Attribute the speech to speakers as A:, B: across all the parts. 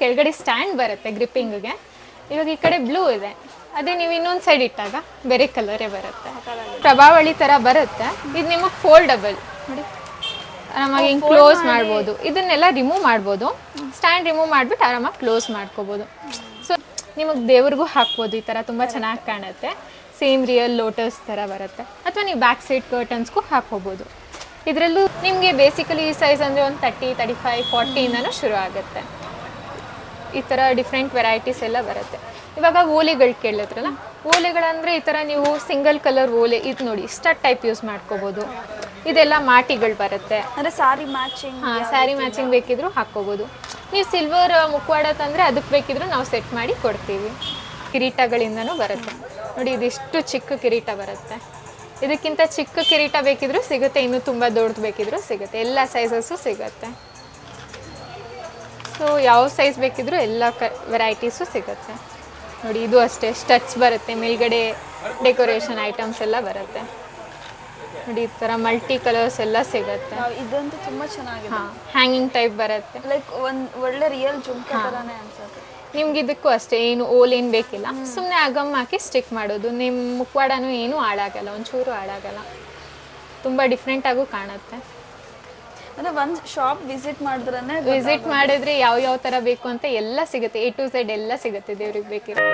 A: ಕೆಳಗಡೆ ಸ್ಟ್ಯಾಂಡ್ ಬರುತ್ತೆ ಗ್ರಿಪ್ಪಿಂಗ್ಗೆ. ಇವಾಗ ಈ ಕಡೆ ಬ್ಲೂ ಇದೆ, ಅದೇ ನೀವು ಇನ್ನೊಂದು ಸೈಡ್ ಇಟ್ಟಾಗ ಬೇರೆ ಕಲರೇ ಬರುತ್ತೆ. ಪ್ರಭಾವಳಿ ಥರ ಬರುತ್ತೆ. ಇದು ನಿಮಗೆ ಫೋಲ್ಡಬಲ್ ನೋಡಿ, ಆರಾಮಾಗಿ ಹಿಂಗೆ ಕ್ಲೋಸ್ ಮಾಡ್ಬೋದು. ಇದನ್ನೆಲ್ಲ ರಿಮೂವ್ ಮಾಡ್ಬೋದು. ಸ್ಟ್ಯಾಂಡ್ ರಿಮೂವ್ ಮಾಡಿಬಿಟ್ಟು ಆರಾಮಾಗಿ ಕ್ಲೋಸ್ ಮಾಡ್ಕೋಬೋದು. ಸೊ ನಿಮಗೆ ದೇವ್ರಿಗೂ ಹಾಕ್ಬೋದು. ಈ ಥರ ತುಂಬ ಚೆನ್ನಾಗಿ ಕಾಣುತ್ತೆ. ಸೇಮ್ ರಿಯಲ್ ಲೋಟಸ್ ಥರ ಬರುತ್ತೆ. ಅಥವಾ ನೀವು ಬ್ಯಾಕ್ ಸೈಡ್ ಕರ್ಟನ್ಸ್ಗೂ ಹಾಕ್ಕೋಬೋದು. ಇದರಲ್ಲೂ ನಿಮಗೆ ಬೇಸಿಕಲಿ ಈ ಸೈಜ್ ಅಂದರೆ ಒಂದು 30, 35, 40ಇಂದನೂ ಶುರು ಆಗುತ್ತೆ. ಈ ಥರ ಡಿಫ್ರೆಂಟ್ ವೆರೈಟೀಸ್ ಎಲ್ಲ ಬರುತ್ತೆ. ಇವಾಗ ಓಲೆಗಳು ಕೇಳಿದ್ರಲ್ಲ, ಓಲೆಗಳಂದರೆ ಈ ಥರ ನೀವು ಸಿಂಗಲ್ ಕಲರ್ ಓಲೆ ಇದು ನೋಡಿ ಸ್ಟಡ್ ಟೈಪ್ ಯೂಸ್ ಮಾಡ್ಕೋಬೋದು. ಇದೆಲ್ಲ ಮಾಟಿಗಳು ಬರುತ್ತೆ.
B: ಅಂದರೆ ಸ್ಯಾರಿ ಮ್ಯಾಚಿಂಗ್,
A: ಸ್ಯಾರಿ ಮ್ಯಾಚಿಂಗ್ ಬೇಕಿದ್ರೂ ಹಾಕ್ಕೋಬೋದು. ನೀವು ಸಿಲ್ವರ್ ಮುಖವಾಡ ತಂದರೆ ಅದಕ್ಕೆ ಬೇಕಿದ್ರೂ ನಾವು ಸೆಟ್ ಮಾಡಿ ಕೊಡ್ತೀವಿ. ಕಿರೀಟಗಳಿಂದನೂ ಬರುತ್ತೆ ನೋಡಿ, ಇದಿಷ್ಟು ಚಿಕ್ಕ ಕಿರೀಟ ಬರುತ್ತೆ. ಇದಕ್ಕಿಂತ ಚಿಕ್ಕ ಕಿರೀಟ ಬೇಕಿದ್ರೂ ಸಿಗುತ್ತೆ, ಇನ್ನೂ ತುಂಬ ದೊಡ್ಡದು ಬೇಕಿದ್ರೂ ಸಿಗುತ್ತೆ. ಎಲ್ಲ ಸೈಜಸ್ಸು ಸಿಗುತ್ತೆ. ಸೊ ಯಾವ ಸೈಜ್ ಬೇಕಿದ್ರೂ ಎಲ್ಲ ವೆರೈಟೀಸು ಸಿಗುತ್ತೆ ನೋಡಿ. ಇದು ಅಷ್ಟೇ ಸ್ಟಡ್ಸ್ ಬರುತ್ತೆ, ಮೇಲ್ಗಡೆ ಡೆಕೋರೇಷನ್ ಐಟಮ್ಸ್ ಎಲ್ಲ ಬರುತ್ತೆ ನೋಡಿ. ಈ ಥರ ಮಲ್ಟಿ ಕಲರ್ಸ್ ಎಲ್ಲ ಸಿಗುತ್ತೆ.
B: ಇದಂತೂ ತುಂಬ ಚೆನ್ನಾಗಿದೆ.
A: ಹಾಂ, ಹ್ಯಾಂಗಿಂಗ್ ಟೈಪ್ ಬರುತ್ತೆ.
B: ಲೈಕ್ ಒಂದು ಒಳ್ಳೆ ರಿಯಲ್ ಜುಮ್ಕ ಥರನೇ ಅನ್ಸುತ್ತೆ.
A: ನಿಮ್ಗೆ ಇದಕ್ಕೂ ಅಷ್ಟೇ ಏನು ಓಲೇನು ಬೇಕಿಲ್ಲ, ಸುಮ್ಮನೆ ಅಗಮ್ ಹಾಕಿ ಸ್ಟಿಕ್ ಮಾಡೋದು. ನಿಮ್ಮ ಮುಖವಾಡನೂ ಏನೂ ಹಾಳಾಗಲ್ಲ, ಒಂಚೂರು ಹಾಳಾಗಲ್ಲ. ತುಂಬ ಡಿಫ್ರೆಂಟಾಗೂ ಕಾಣುತ್ತೆ.
B: ಅಂದರೆ ಒಂದು ಶಾಪ್ ವಿಸಿಟ್
A: ಮಾಡಿದ್ರೆ ಯಾವ ಥರ ಬೇಕು ಅಂತ ಎಲ್ಲ ಸಿಗುತ್ತೆ. A to Z ಎಲ್ಲ ಸಿಗುತ್ತೆ ದೇವ್ರಿಗೆ ಬೇಕಿರೋ.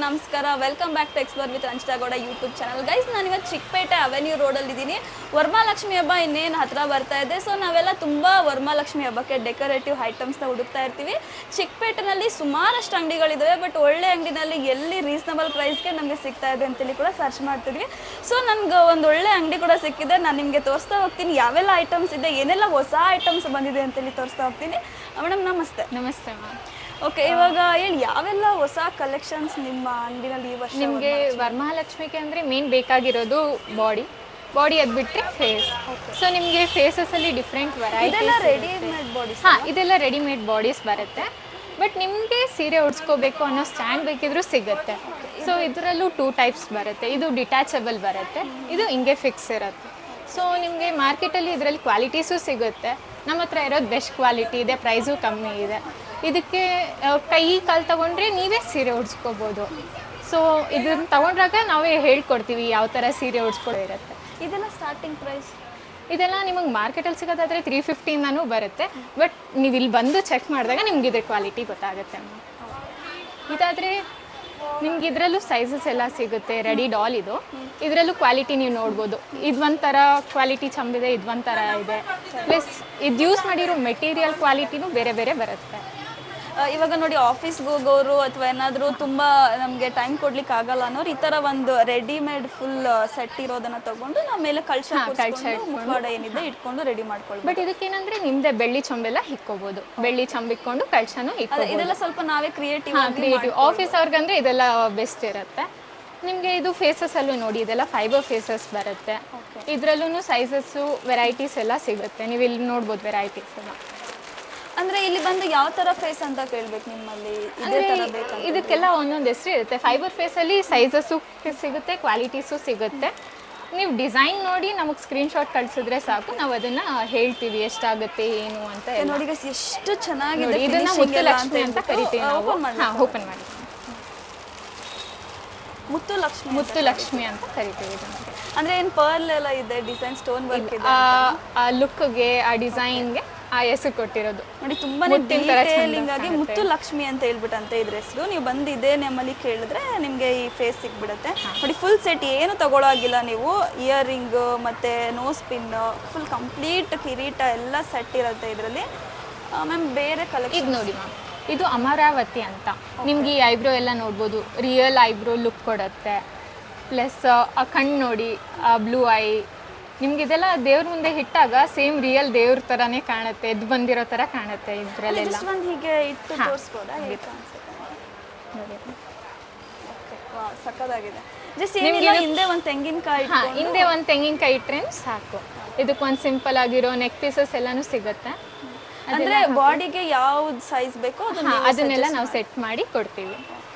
B: ನಮಸ್ಕಾರ, welcome back to explore with Ranjitha Gowda YouTube channel. Guys, ನಾನು ಇವತ್ತು ಚಿಕ್ಕಪೇಟೆ ಅವೆನ್ಯೂ ರೋಡಲ್ಲಿ ಇದ್ದೀನಿ. ವರಮಹಾಲಕ್ಷ್ಮಿ ಹಬ್ಬ ಇನ್ನೇನು ಹತ್ತಿರ ಬರ್ತಾ ಇದೆ. ಸೊ ನಾವೆಲ್ಲ ತುಂಬ ವರಮಹಾಲಕ್ಷ್ಮಿ ಹಬ್ಬಕ್ಕೆ ಡೆಕೋರೇಟಿವ್ ಐಟಮ್ಸ್ನ ಹುಡುಕ್ತಾ ಇರ್ತೀವಿ. ಚಿಕ್ಕಪೇಟೆನಲ್ಲಿ ಸುಮಾರಷ್ಟು ಅಂಗಡಿಗಳಿದ್ದಾವೆ, ಬಟ್ ಒಳ್ಳೆ ಅಂಗಡಿನಲ್ಲಿ ಎಲ್ಲಿ ರೀಸನಬಲ್ ಪ್ರೈಸ್ಗೆ ನಮಗೆ ಸಿಗ್ತಾ ಇದೆ ಅಂತೇಳಿ ಕೂಡ ಸರ್ಚ್ ಮಾಡ್ತಿದ್ವಿ. ಸೊ ನನಗೆ ಒಂದು ಒಳ್ಳೆ ಅಂಗಡಿ ಕೂಡ ಸಿಕ್ಕಿದೆ. ನಾನು ನಿಮಗೆ ತೋರಿಸ್ತಾ ಹೋಗ್ತೀನಿ ಯಾವೆಲ್ಲ ಐಟಮ್ಸ್ ಇದೆ, ಏನೆಲ್ಲ ಹೊಸ ಐಟಮ್ಸ್ ಬಂದಿದೆ ಅಂತೇಳಿ ತೋರಿಸ್ತಾ ಹೋಗ್ತೀನಿ. ಮೇಡಮ್ ನಮಸ್ತೆ.
A: ನಮಸ್ತೆ ಮ್ಯಾಮ್.
B: ಓಕೆ, ಇವಾಗ ಹೇಳಿ ಯಾವೆಲ್ಲ ಹೊಸ ಕಲೆಕ್ಷನ್ಸ್ ನಿಮ್ಮ ಅಂಗಡಿನಲ್ಲಿ ಈ ವರ್ಷ?
A: ನಿಮಗೆ ವರಮಹಾಲಕ್ಷ್ಮಿಗೆ ಅಂದರೆ ಮೇನ್ ಬೇಕಾಗಿರೋದು ಬಾಡಿ ಅದು ಬಿಟ್ಟರೆ ಫೇಸ್. ಸೊ ನಿಮಗೆ ಫೇಸಸಲ್ಲಿ ಡಿಫ್ರೆಂಟ್ ವೆರೈಟಿ
B: ರೆಡಿಮೇಡ್ ಬಾಡೀಸ್.
A: ಹಾಂ, ಇದೆಲ್ಲ ರೆಡಿಮೇಡ್ ಬಾಡೀಸ್ ಬರುತ್ತೆ. ಬಟ್ ನಿಮಗೆ ಸೀರೆ ಉಡ್ಸ್ಕೋಬೇಕು ಅನ್ನೋ ಸ್ಟ್ಯಾಂಡ್ ಬೇಕಿದ್ರೂ ಸಿಗುತ್ತೆ. ಸೊ ಇದರಲ್ಲೂ 2 ಟೈಪ್ಸ್ ಬರುತ್ತೆ. ಇದು ಡಿಟ್ಯಾಚಬಲ್ ಬರುತ್ತೆ, ಇದು ಹಿಂಗೆ ಫಿಕ್ಸ್ ಇರುತ್ತೆ. ಸೊ ನಿಮಗೆ ಮಾರ್ಕೆಟಲ್ಲಿ ಇದರಲ್ಲಿ ಕ್ವಾಲಿಟೀಸು ಸಿಗುತ್ತೆ. ನಮ್ಮ ಹತ್ರ ಇರೋದು ಬೆಸ್ಟ್ ಕ್ವಾಲಿಟಿ ಇದೆ, ಪ್ರೈಸು ಕಮ್ಮಿ ಇದೆ. ಇದಕ್ಕೆ ಕೈ ಕಾಲು ತೊಗೊಂಡ್ರೆ ನೀವೇ ಸೀರೆ ಉಡ್ಸ್ಕೋಬೋದು. ಸೊ ಇದನ್ನು ತೊಗೊಂಡ್ರಾಗ ನಾವೇ ಹೇಳ್ಕೊಡ್ತೀವಿ ಯಾವ ಥರ ಸೀರೆ ಉಡ್ಸ್ಕೊಳಿರುತ್ತೆ.
B: ಇದೆಲ್ಲ ಸ್ಟಾರ್ಟಿಂಗ್ ಪ್ರೈಸ್?
A: ಇದೆಲ್ಲ ನಿಮಗೆ ಮಾರ್ಕೆಟಲ್ಲಿ ಸಿಗೋದಾದರೆ 350ಇಂದನೂ ಬರುತ್ತೆ. ಬಟ್ ನೀವು ಇಲ್ಲಿ ಬಂದು ಚೆಕ್ ಮಾಡಿದಾಗ ನಿಮ್ಗೆ ಇದ್ರ ಕ್ವಾಲಿಟಿ ಗೊತ್ತಾಗುತ್ತೆ. ಇದಾದರೆ ನಿಮ್ಗೆ ಇದರಲ್ಲೂ ಸೈಜಸ್ ಎಲ್ಲ ಸಿಗುತ್ತೆ. ರೆಡಿ ಡಾಲ್ ಇದು, ಇದರಲ್ಲೂ ಕ್ವಾಲಿಟಿ ನೀವು ನೋಡ್ಬೋದು. ಇದು ಒಂಥರ ಕ್ವಾಲಿಟಿ ಚಂದಿದೆ, ಇದು ಒಂಥರ ಇದೆ. ಪ್ಲಸ್ ಇದು ಯೂಸ್ ಮಾಡಿರೋ ಮೆಟೀರಿಯಲ್ ಕ್ವಾಲಿಟಿನೂ ಬೇರೆ ಬೇರೆ ಬರುತ್ತೆ.
B: ಇವಾಗ ನೋಡಿ, ಆಫೀಸ್ಗೆ ಹೋಗೋರು ಅಥವಾ ಏನಾದರೂ ತುಂಬ ನಮಗೆ ಟೈಮ್ ಕೊಡ್ಲಿಕ್ಕೆ ಆಗಲ್ಲ ಅನ್ನೋರು ಈ ಥರ ಒಂದು ರೆಡಿಮೇಡ್ ಫುಲ್ ಸೆಟ್ ಇರೋದನ್ನು ತೊಗೊಂಡು ನಾವು ಮೇಲೆ ಕಳ್ಸ ಮುಖವಾಡ ಏನಿದೆ ಇಟ್ಕೊಂಡು ರೆಡಿ ಮಾಡ್ಕೊಳ್ಳಿ.
A: ಬಟ್ ಇದಕ್ಕೇನಂದ್ರೆ ನಿಮ್ದೆ ಬೆಳ್ಳಿ ಚಂಬೆಲ್ಲ ಇಕ್ಕೋಬೋದು. ಬೆಳ್ಳಿ ಚಂಬ್ ಇಕ್ಕೊಂಡು ಕಳ್ಸನೂ ಇಕ್ಕೋಬೋದು.
B: ಇದೆಲ್ಲ ಸ್ವಲ್ಪ ನಾವೇ ಕ್ರಿಯೇಟಿವ್
A: ಆಫೀಸ್ ಅವ್ರಿಗಂದ್ರೆ ಇದೆಲ್ಲ ಬೆಸ್ಟ್ ಇರುತ್ತೆ. ನಿಮಗೆ ಇದು ಫೇಸಸ್ಸಲ್ಲೂ ನೋಡಿ, ಇದೆಲ್ಲ ಫೈಬರ್ ಫೇಸಸ್ ಬರುತ್ತೆ. ಇದರಲ್ಲೂ ಸೈಜಸ್ಸು ವೆರೈಟೀಸ್ ಎಲ್ಲ ಸಿಗುತ್ತೆ. ನೀವು ಇಲ್ಲಿ ನೋಡ್ಬೋದು ವೆರೈಟೀಸ್ ಎಲ್ಲ.
B: ಅಂದರೆ ಇಲ್ಲಿ ಬಂದು ಯಾವ ಥರ ಫೇಸ್ ಅಂತ ಕೇಳಬೇಕು ನಿಮ್ಮಲ್ಲಿ?
A: ಇದಕ್ಕೆಲ್ಲ ಒಂದೊಂದು ಹೆಸರು ಇರುತ್ತೆ. ಫೈಬರ್ ಫೇಸಲ್ಲಿ ಸೈಜಸ್ಸು ಸಿಗುತ್ತೆ, ಕ್ವಾಲಿಟೀಸು ಸಿಗುತ್ತೆ. ನೀವು ಡಿಸೈನ್ ನೋಡಿ ನಮಗೆ ಸ್ಕ್ರೀನ್ಶಾಟ್ ಕಳಿಸಿದ್ರೆ ಸಾಕು, ನಾವು ಅದನ್ನು ಹೇಳ್ತೀವಿ ಎಷ್ಟಾಗುತ್ತೆ ಏನು ಅಂತ.
B: ನೋಡಿ ಎಷ್ಟು ಚೆನ್ನಾಗಿದೆ.
A: ಇದನ್ನು ಮುತ್ತುಲಕ್ಷ್ಮಿ ಅಂತ ಕರಿತೀವಿ ನಾವು. ಹಾಂ, ಓಪನ್ ಮಾಡಿ. ಮುತ್ತುಲಕ್ಷ್ಮಿ ಅಂತ ಕರಿತೀವಿ ಇದನ್ನು.
B: ಅಂದರೆ ಏನು ಪರ್ಲ್ ಎಲ್ಲ ಇದೆ, ಡಿಸೈನ್ ಸ್ಟೋನ್ ವರ್ಕ್ ಇದೆ.
A: ಆ ಲುಕ್ಗೆ, ಆ ಡಿಸೈನ್ಗೆ ಆ ಹೆಸರು ಕೊಟ್ಟಿರೋದು
B: ನೋಡಿ. ತುಂಬಾನೇ ಡೀಟೇಲಿಂಗ್ ಆಗಿ ಮುತ್ತುಲಕ್ಷ್ಮಿ ಅಂತ ಹೇಳ್ಬಿಟ್ಟಂತೆ ಇದ್ರ ಹೆಸರು. ನೀವು ಬಂದು ಇದೇ ನಮ್ಮಲ್ಲಿ ಕೇಳಿದ್ರೆ ನಿಮಗೆ ಈ ಫೇಸ್ ಸಿಕ್ಬಿಡುತ್ತೆ ನೋಡಿ. ಫುಲ್ ಸೆಟ್ ಏನು ತಗೊಳ್ಳೋಗಿಲ್ಲ ನೀವು. ಇಯರಿಂಗ್ ಮತ್ತೆ ನೋಸ್ ಪಿನ್, ಫುಲ್ ಕಂಪ್ಲೀಟ್ ಕಿರೀಟ ಎಲ್ಲ ಸೆಟ್ ಇರುತ್ತೆ ಇದರಲ್ಲಿ. ಮ್ಯಾಮ್ ಬೇರೆ ಕಲೆಕ್ಷನ್
A: ಇದು ನೋಡಿ ಮ್ಯಾಮ್, ಇದು ಅಮರಾವತಿ ಅಂತ. ನಿಮ್ಗೆ ಈ ಐಬ್ರೋ ಎಲ್ಲ ನೋಡ್ಬೋದು, ರಿಯಲ್ ಐಬ್ರೋ ಲುಕ್ ಕೊಡುತ್ತೆ. ಪ್ಲಸ್ ಆ ಕಣ್ಣು ನೋಡಿ, ಆ ಬ್ಲೂ ಐ, ನಿಮ್ಗೆ ಇದೆಲ್ಲ ದೇವ್ರ ಮುಂದೆ ಇಟ್ಟಾಗ ಸೇಮ್ ರಿಯಲ್ ದೇವ್ರ ಥರನೇ ಕಾಣುತ್ತೆ, ಎದ್ದು ಬಂದಿರೋ ಥರ ಕಾಣುತ್ತೆ. ಇದರಲ್ಲೆಲ್ಲ
B: ಹೀಗೆ ಇಟ್ಟು ತೋರಿಸ್ಬೋದಾ?
A: ಸಕ್ಕದಾಗಿದೆ.
B: ಜಸ್ಟ್ ಏನಿಲ್ಲ ಹಿಂದೆ ಒಂದು ತೆಂಗಿನಕಾಯಿ
A: ಹಿಂದೆ ಒಂದು ತೆಂಗಿನಕಾಯಿ ಇಟ್ರೇನು ಸಾಕು. ಇದಕ್ಕೊಂದು ಸಿಂಪಲ್ ಆಗಿರೋ ನೆಕ್ ಪೀಸಸ್ ಎಲ್ಲಾನು ಸಿಗುತ್ತೆ.
B: ಅಂದ್ರೆ ಬಾಡಿಗೆ ಯಾವ್ದು ಸೈಜ್ ಬೇಕೋ
A: ಅದನ್ನೆಲ್ಲ ನಾವು ಸೆಟ್ ಮಾಡಿ ಕೊಡ್ತೀವಿ.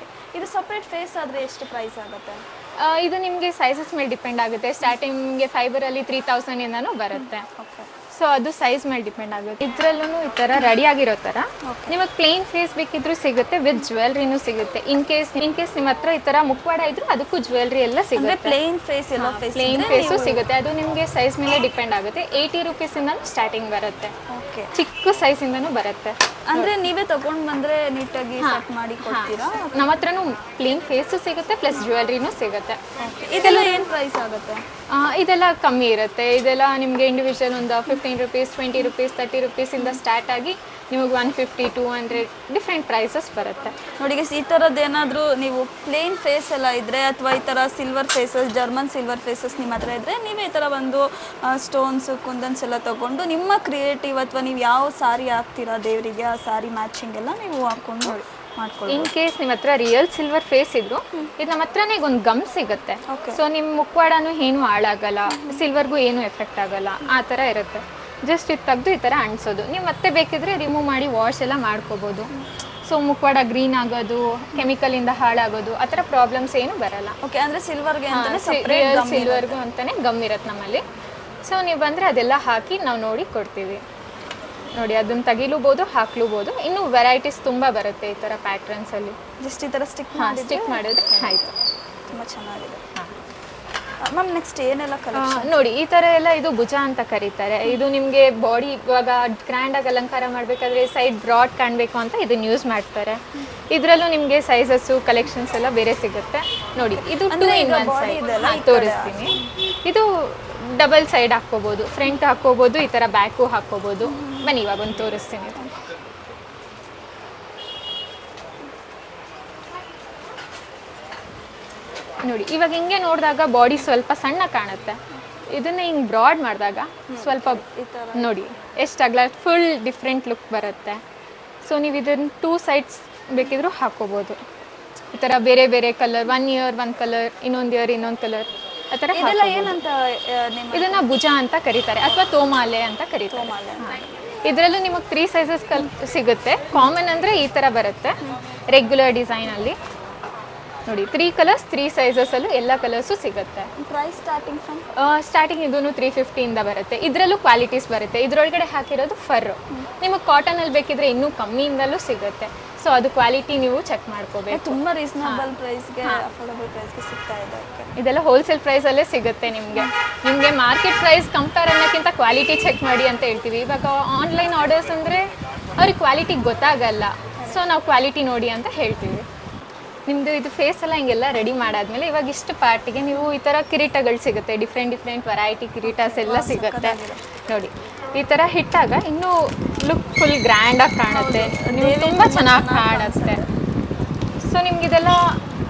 B: ಇದು ಸಪ್ರೇಟ್ ಫೇಸ್ ಆದ್ರೆ ಎಷ್ಟು ಪ್ರೈಸ್ ಆಗುತ್ತೆ?
A: ಇದು ನಿಮಗೆ ಸೈಜಸ್ ಮೇಲೆ ಡಿಪೆಂಡ್ ಆಗುತ್ತೆ. ಸ್ಟಾರ್ಟಿಂಗ್ಗೆ ಫೈಬರಲ್ಲಿ 3000 ಇಂದನೂ ಬರುತ್ತೆ. ಸೊ ಅದು ಸೈಜ್ ಮೇಲೆ ಡಿಪೆಂಡ್ ಆಗುತ್ತೆ. ಇದರಲ್ಲೂ ಈ ಥರ ರೆಡಿ ಆಗಿರೋ ಥರ ನಿಮಗೆ ಪ್ಲೇನ್ ಫೇಸ್ ಬೇಕಿದ್ರೂ ಸಿಗುತ್ತೆ, ವಿತ್ ಜ್ಯುವೆಲ್ರಿನೂ ಸಿಗುತ್ತೆ. ಇನ್ ಕೇಸ್ ನಿಮ್ಮ ಹತ್ರ ಈ ಥರ ಮುಖವಾಡ ಇದ್ರೂ ಅದಕ್ಕೂ ಜ್ಯುವೆಲ್ರಿ ಎಲ್ಲ ಸಿಗುತ್ತೆ.
B: ಪ್ಲೇನ್ ಫೇಸ್ ಎಲ್ಲ
A: ಪ್ಲೇನ್ ಫೇಸು ಸಿಗುತ್ತೆ. ಅದು ನಿಮಗೆ ಸೈಜ್ ಮೇಲೆ ಡಿಪೆಂಡ್ ಆಗುತ್ತೆ. 80 ರೂಪೀಸಿಂದನೂ ಸ್ಟಾರ್ಟಿಂಗ್ ಬರುತ್ತೆ. ಚಿಕ್ಕ ಸೈಜಿಂದನೂ ಬರುತ್ತೆ.
B: ಅಂದ್ರೆ ನೀವೇ ತಗೊಂಡ್ ಬಂದ್ರೆ ನೀಟಾಗಿ ಸೆಟ್ ಮಾಡಿ ಕೊಡ್ತೀರಾ?
A: ನಮ್ಮ ಹತ್ರನೂ ಪ್ಲೇನ್ ಫೇಸು ಸಿಗುತ್ತೆ, ಪ್ಲಸ್ ಜ್ಯುವೆಲ್ರಿನೂ ಸಿಗುತ್ತೆ.
B: ಇದೆಲ್ಲ ಏನು ಪ್ರೈಸ್ ಆಗುತ್ತೆ?
A: ಇದೆಲ್ಲ ಕಮ್ಮಿ ಇರುತ್ತೆ. ಇದೆಲ್ಲ ನಿಮಗೆ ಇಂಡಿವಿಜುವಲ್ ಒಂದು 15 ರೂಪೀಸ್, 20 ರೂಪೀಸ್, 30 ರೂಪೀಸಿಂದ ಸ್ಟಾರ್ಟ್ ಆಗಿ ನಿಮಗೆ 150, 200 ಡಿಫ್ರೆಂಟ್ ಪ್ರೈಸಸ್ ಬರುತ್ತೆ.
B: ನೋಡಿ ಈ ಥರದ್ದು ಏನಾದರೂ ನೀವು ಪ್ಲೇನ್ ಫೇಸ್ ಎಲ್ಲ ಇದ್ದರೆ ಅಥವಾ ಈ ಥರ silver faces, German silver faces ನಿಮ್ಮ ಹತ್ರ ಇದ್ದರೆ ನೀವೇ ಈ ಥರ ಒಂದು ಸ್ಟೋನ್ಸು ಕುಂದನ್ಸ್ ಎಲ್ಲ ತೊಗೊಂಡು ನಿಮ್ಮ ಕ್ರಿಯೇಟಿವ್ ಅಥವಾ ನೀವು ಯಾವ ಸಾರಿ ಹಾಕ್ತೀರಾ ದೇವರಿಗೆ ಆ ಸಾರಿ ಮ್ಯಾಚಿಂಗ್ ಎಲ್ಲ ನೀವು ಹಾಕ್ಕೊಂಡು ಮಾಡ್ಕೊಳ್ಳಿ.
A: ಇನ್ ಕೇಸ್ ನಿಮ್ಮ ಹತ್ರ ರಿಯಲ್ ಸಿಲ್ವರ್ ಫೇಸ್ ಇದ್ರು ಇದು ನಮ್ಮ ಹತ್ರನೇ ಒಂದು ಗಮ್ ಸಿಗುತ್ತೆ. ಸೊ ನಿಮ್ಮ ಮುಖವಾಡನೂ ಏನೂ ಹಾಳಾಗಲ್ಲ, ಸಿಲ್ವರ್ಗೂ ಏನೂ ಎಫೆಕ್ಟ್ ಆಗಲ್ಲ, ಆ ಥರ ಇರುತ್ತೆ. ಜಸ್ಟ್ ಇದು ತೆಗೆದು ಈ ಥರ ಅಂಟಿಸೋದು. ನೀವು ಮತ್ತೆ ಬೇಕಿದ್ರೆ ರಿಮೂವ್ ಮಾಡಿ ವಾಶ್ ಎಲ್ಲ ಮಾಡ್ಕೋಬೋದು. ಸೊ ಮುಖವಾಡ ಗ್ರೀನ್ ಆಗೋದು, ಕೆಮಿಕಲಿಂದ ಹಾಳಾಗೋದು ಆ ಥರ ಪ್ರಾಬ್ಲಮ್ಸ್ ಏನು ಬರಲ್ಲ.
B: ಓಕೆ, ಅಂದರೆ ಸಿಲ್ವರ್ಗೆ
A: ಸಿಲ್ವರ್ಗೂ ಅಂತಲೇ ಗಮ್ ಇರುತ್ತೆ ನಮ್ಮಲ್ಲಿ. ಸೊ ನೀವು ಬಂದರೆ ಅದೆಲ್ಲ ಹಾಕಿ ನಾವು ನೋಡಿ ಕೊಡ್ತೀವಿ. ನೋಡಿ ಅದನ್ನು ತೆಗಿಲೂಬೋದು, ಹಾಕ್ಲೂಬೋದು. ಇನ್ನೂ ವೆರೈಟೀಸ್ ತುಂಬ ಬರುತ್ತೆ ಈ ಥರ ಪ್ಯಾಟ್ರನ್ಸಲ್ಲಿ.
B: ಜಸ್ಟ್ ಈ ಥರ ಸ್ಟಿಕ್
A: ಮಾಡಿದ್ರೆ ಆಯಿತು.
B: ತುಂಬ ಚೆನ್ನಾಗಿದೆ. ಮ್ಯಾಮ್ ನೆಕ್ಸ್ಟ್ ಏನೆಲ್ಲ ಕಲೆಕ್ಷನ್?
A: ನೋಡಿ ಈ ಥರ ಎಲ್ಲ ಇದು ಭುಜ ಅಂತ ಕರೀತಾರೆ. ಇದು ನಿಮಗೆ ಬಾಡಿ ಇವಾಗ ಗ್ರ್ಯಾಂಡಾಗಿ ಅಲಂಕಾರ ಮಾಡಬೇಕಾದ್ರೆ ಸೈಡ್ ಬ್ರಾಡ್ ಕಾಣಬೇಕು ಅಂತ ಇದನ್ನ ಯೂಸ್ ಮಾಡ್ತಾರೆ. ಇದರಲ್ಲೂ ನಿಮಗೆ ಸೈಜಸ್ಸು ಕಲೆಕ್ಷನ್ಸ್ ಎಲ್ಲ ಬೇರೆ ಸಿಗುತ್ತೆ. ನೋಡಿ ಇದು 2 in 1 ಸೈಡ್ ತೋರಿಸ್ತೀನಿ. ಇದು ಡಬಲ್ ಸೈಡ್ ಹಾಕ್ಕೋಬೋದು, ಫ್ರಂಟ್ ಹಾಕ್ಕೋಬೋದು, ಈ ಥರ ಬ್ಯಾಕು ಹಾಕ್ಕೋಬೋದು. ಬನ್ನಿ ಇವಾಗ ಒಂದು ತೋರಿಸ್ತೀನಿ. ನೋಡಿ ಇವಾಗ ಹಿಂಗೆ ನೋಡಿದಾಗ ಬಾಡಿ ಸ್ವಲ್ಪ ಸಣ್ಣ ಕಾಣುತ್ತೆ. ಇದನ್ನ ಹಿಂಗೆ ಬ್ರಾಡ್ ಮಾಡಿದಾಗ ಸ್ವಲ್ಪ ನೋಡಿ ಎಷ್ಟು ಅಗಲ, ಫುಲ್ ಡಿಫ್ರೆಂಟ್ ಲುಕ್ ಬರುತ್ತೆ. ಸೊ ನೀವು ಇದನ್ನು 2 ಸೈಡ್ಸ್ ಬೇಕಿದ್ರೂ ಹಾಕೋಬೋದು. ಈ ಥರ ಬೇರೆ ಬೇರೆ ಕಲರ್, 1 ಇಯರ್ 1 ಕಲರ್, ಇನ್ನೊಂದು ಇಯರ್ ಇನ್ನೊಂದು ಕಲರ್, ಆ ಥರ.
B: ಏನಂತ
A: ಇದನ್ನ ಭುಜ ಅಂತ ಕರೀತಾರೆ ಅಥವಾ ತೋಮಾಲೆ ಅಂತ ಕರೀತಾರೆ. ಇದರಲ್ಲೂ ನಿಮಗೆ 3 ಸೈಜಸ್ ಸಿಗುತ್ತೆ. ಕಾಮನ್ ಅಂದರೆ ಈ ಥರ ಬರುತ್ತೆ ರೆಗ್ಯುಲರ್ ಡಿಸೈನಲ್ಲಿ. ನೋಡಿ 3 ಕಲರ್ಸ್ 3 ಸೈಜಸಲ್ಲೂ ಎಲ್ಲ ಕಲರ್ಸು ಸಿಗುತ್ತೆ.
B: ಪ್ರೈಸ್
A: ಸ್ಟಾರ್ಟಿಂಗ್ ಇದೂ 350 ಇಂದ ಬರುತ್ತೆ. ಇದರಲ್ಲೂ ಕ್ವಾಲಿಟೀಸ್ ಬರುತ್ತೆ. ಇದರೊಳಗಡೆ ಹಾಕಿರೋದು ಫರ್. ನಿಮಗೆ ಕಾಟನಲ್ಲಿ ಬೇಕಿದ್ರೆ ಇನ್ನೂ ಕಮ್ಮಿಯಿಂದಲೂ ಸಿಗುತ್ತೆ. ಸೊ ಅದು ಕ್ವಾಲಿಟಿ ನೀವು ಚೆಕ್ ಮಾಡ್ಕೋಬೇಕು.
B: ತುಂಬ ರೀಸನಬಲ್ ಪ್ರೈಸ್ಗೆ, ಅಫೋರ್ಡಬಲ್ ಪ್ರೈಸ್ಗೆ ಸಿಗ್ತಾ ಇದೆ.
A: ಇದೆಲ್ಲ ಹೋಲ್ಸೇಲ್ ಪ್ರೈಸಲ್ಲೇ ಸಿಗುತ್ತೆ ನಿಮಗೆ ಮಾರ್ಕೆಟ್ ಪ್ರೈಸ್ ಕಂಪೇರ್ ಅನ್ನೋಕ್ಕಿಂತ ಕ್ವಾಲಿಟಿ ಚೆಕ್ ಮಾಡಿ ಅಂತ ಹೇಳ್ತೀವಿ. ಇವಾಗ ಆನ್ಲೈನ್ ಆರ್ಡರ್ಸ್ ಅಂದರೆ ಅವ್ರಿಗೆ ಕ್ವಾಲಿಟಿ ಗೊತ್ತಾಗಲ್ಲ. ಸೊ ನಾವು ಕ್ವಾಲಿಟಿ ನೋಡಿ ಅಂತ ಹೇಳ್ತೀವಿ. ನಿಮ್ಮದು ಇದು ಫೇಸ್ ಎಲ್ಲ ಹಿಂಗೆಲ್ಲ ರೆಡಿ ಮಾಡಾದ್ಮೇಲೆ ಇವಾಗ ಇಷ್ಟು ಪಾರ್ಟಿಗೆ ನೀವು ಈ ಥರ ಕಿರೀಟಗಳು ಸಿಗುತ್ತೆ. ಡಿಫ್ರೆಂಟ್ ವೆರೈಟಿ ಕಿರೀಟಸ್ ಎಲ್ಲ ಸಿಗುತ್ತೆ. ನೋಡಿ ಈ ಥರ ಹಿಟ್ಟಾಗ ಇನ್ನೂ ಲುಕ್ ಫುಲ್ ಗ್ರ್ಯಾಂಡಾಗಿ ಕಾಣುತ್ತೆ, ನೀವು ತುಂಬ ಚೆನ್ನಾಗಿ ಕಾಣುತ್ತೆ. ಸೊ ನಿಮ್ಗಿದೆಲ್ಲ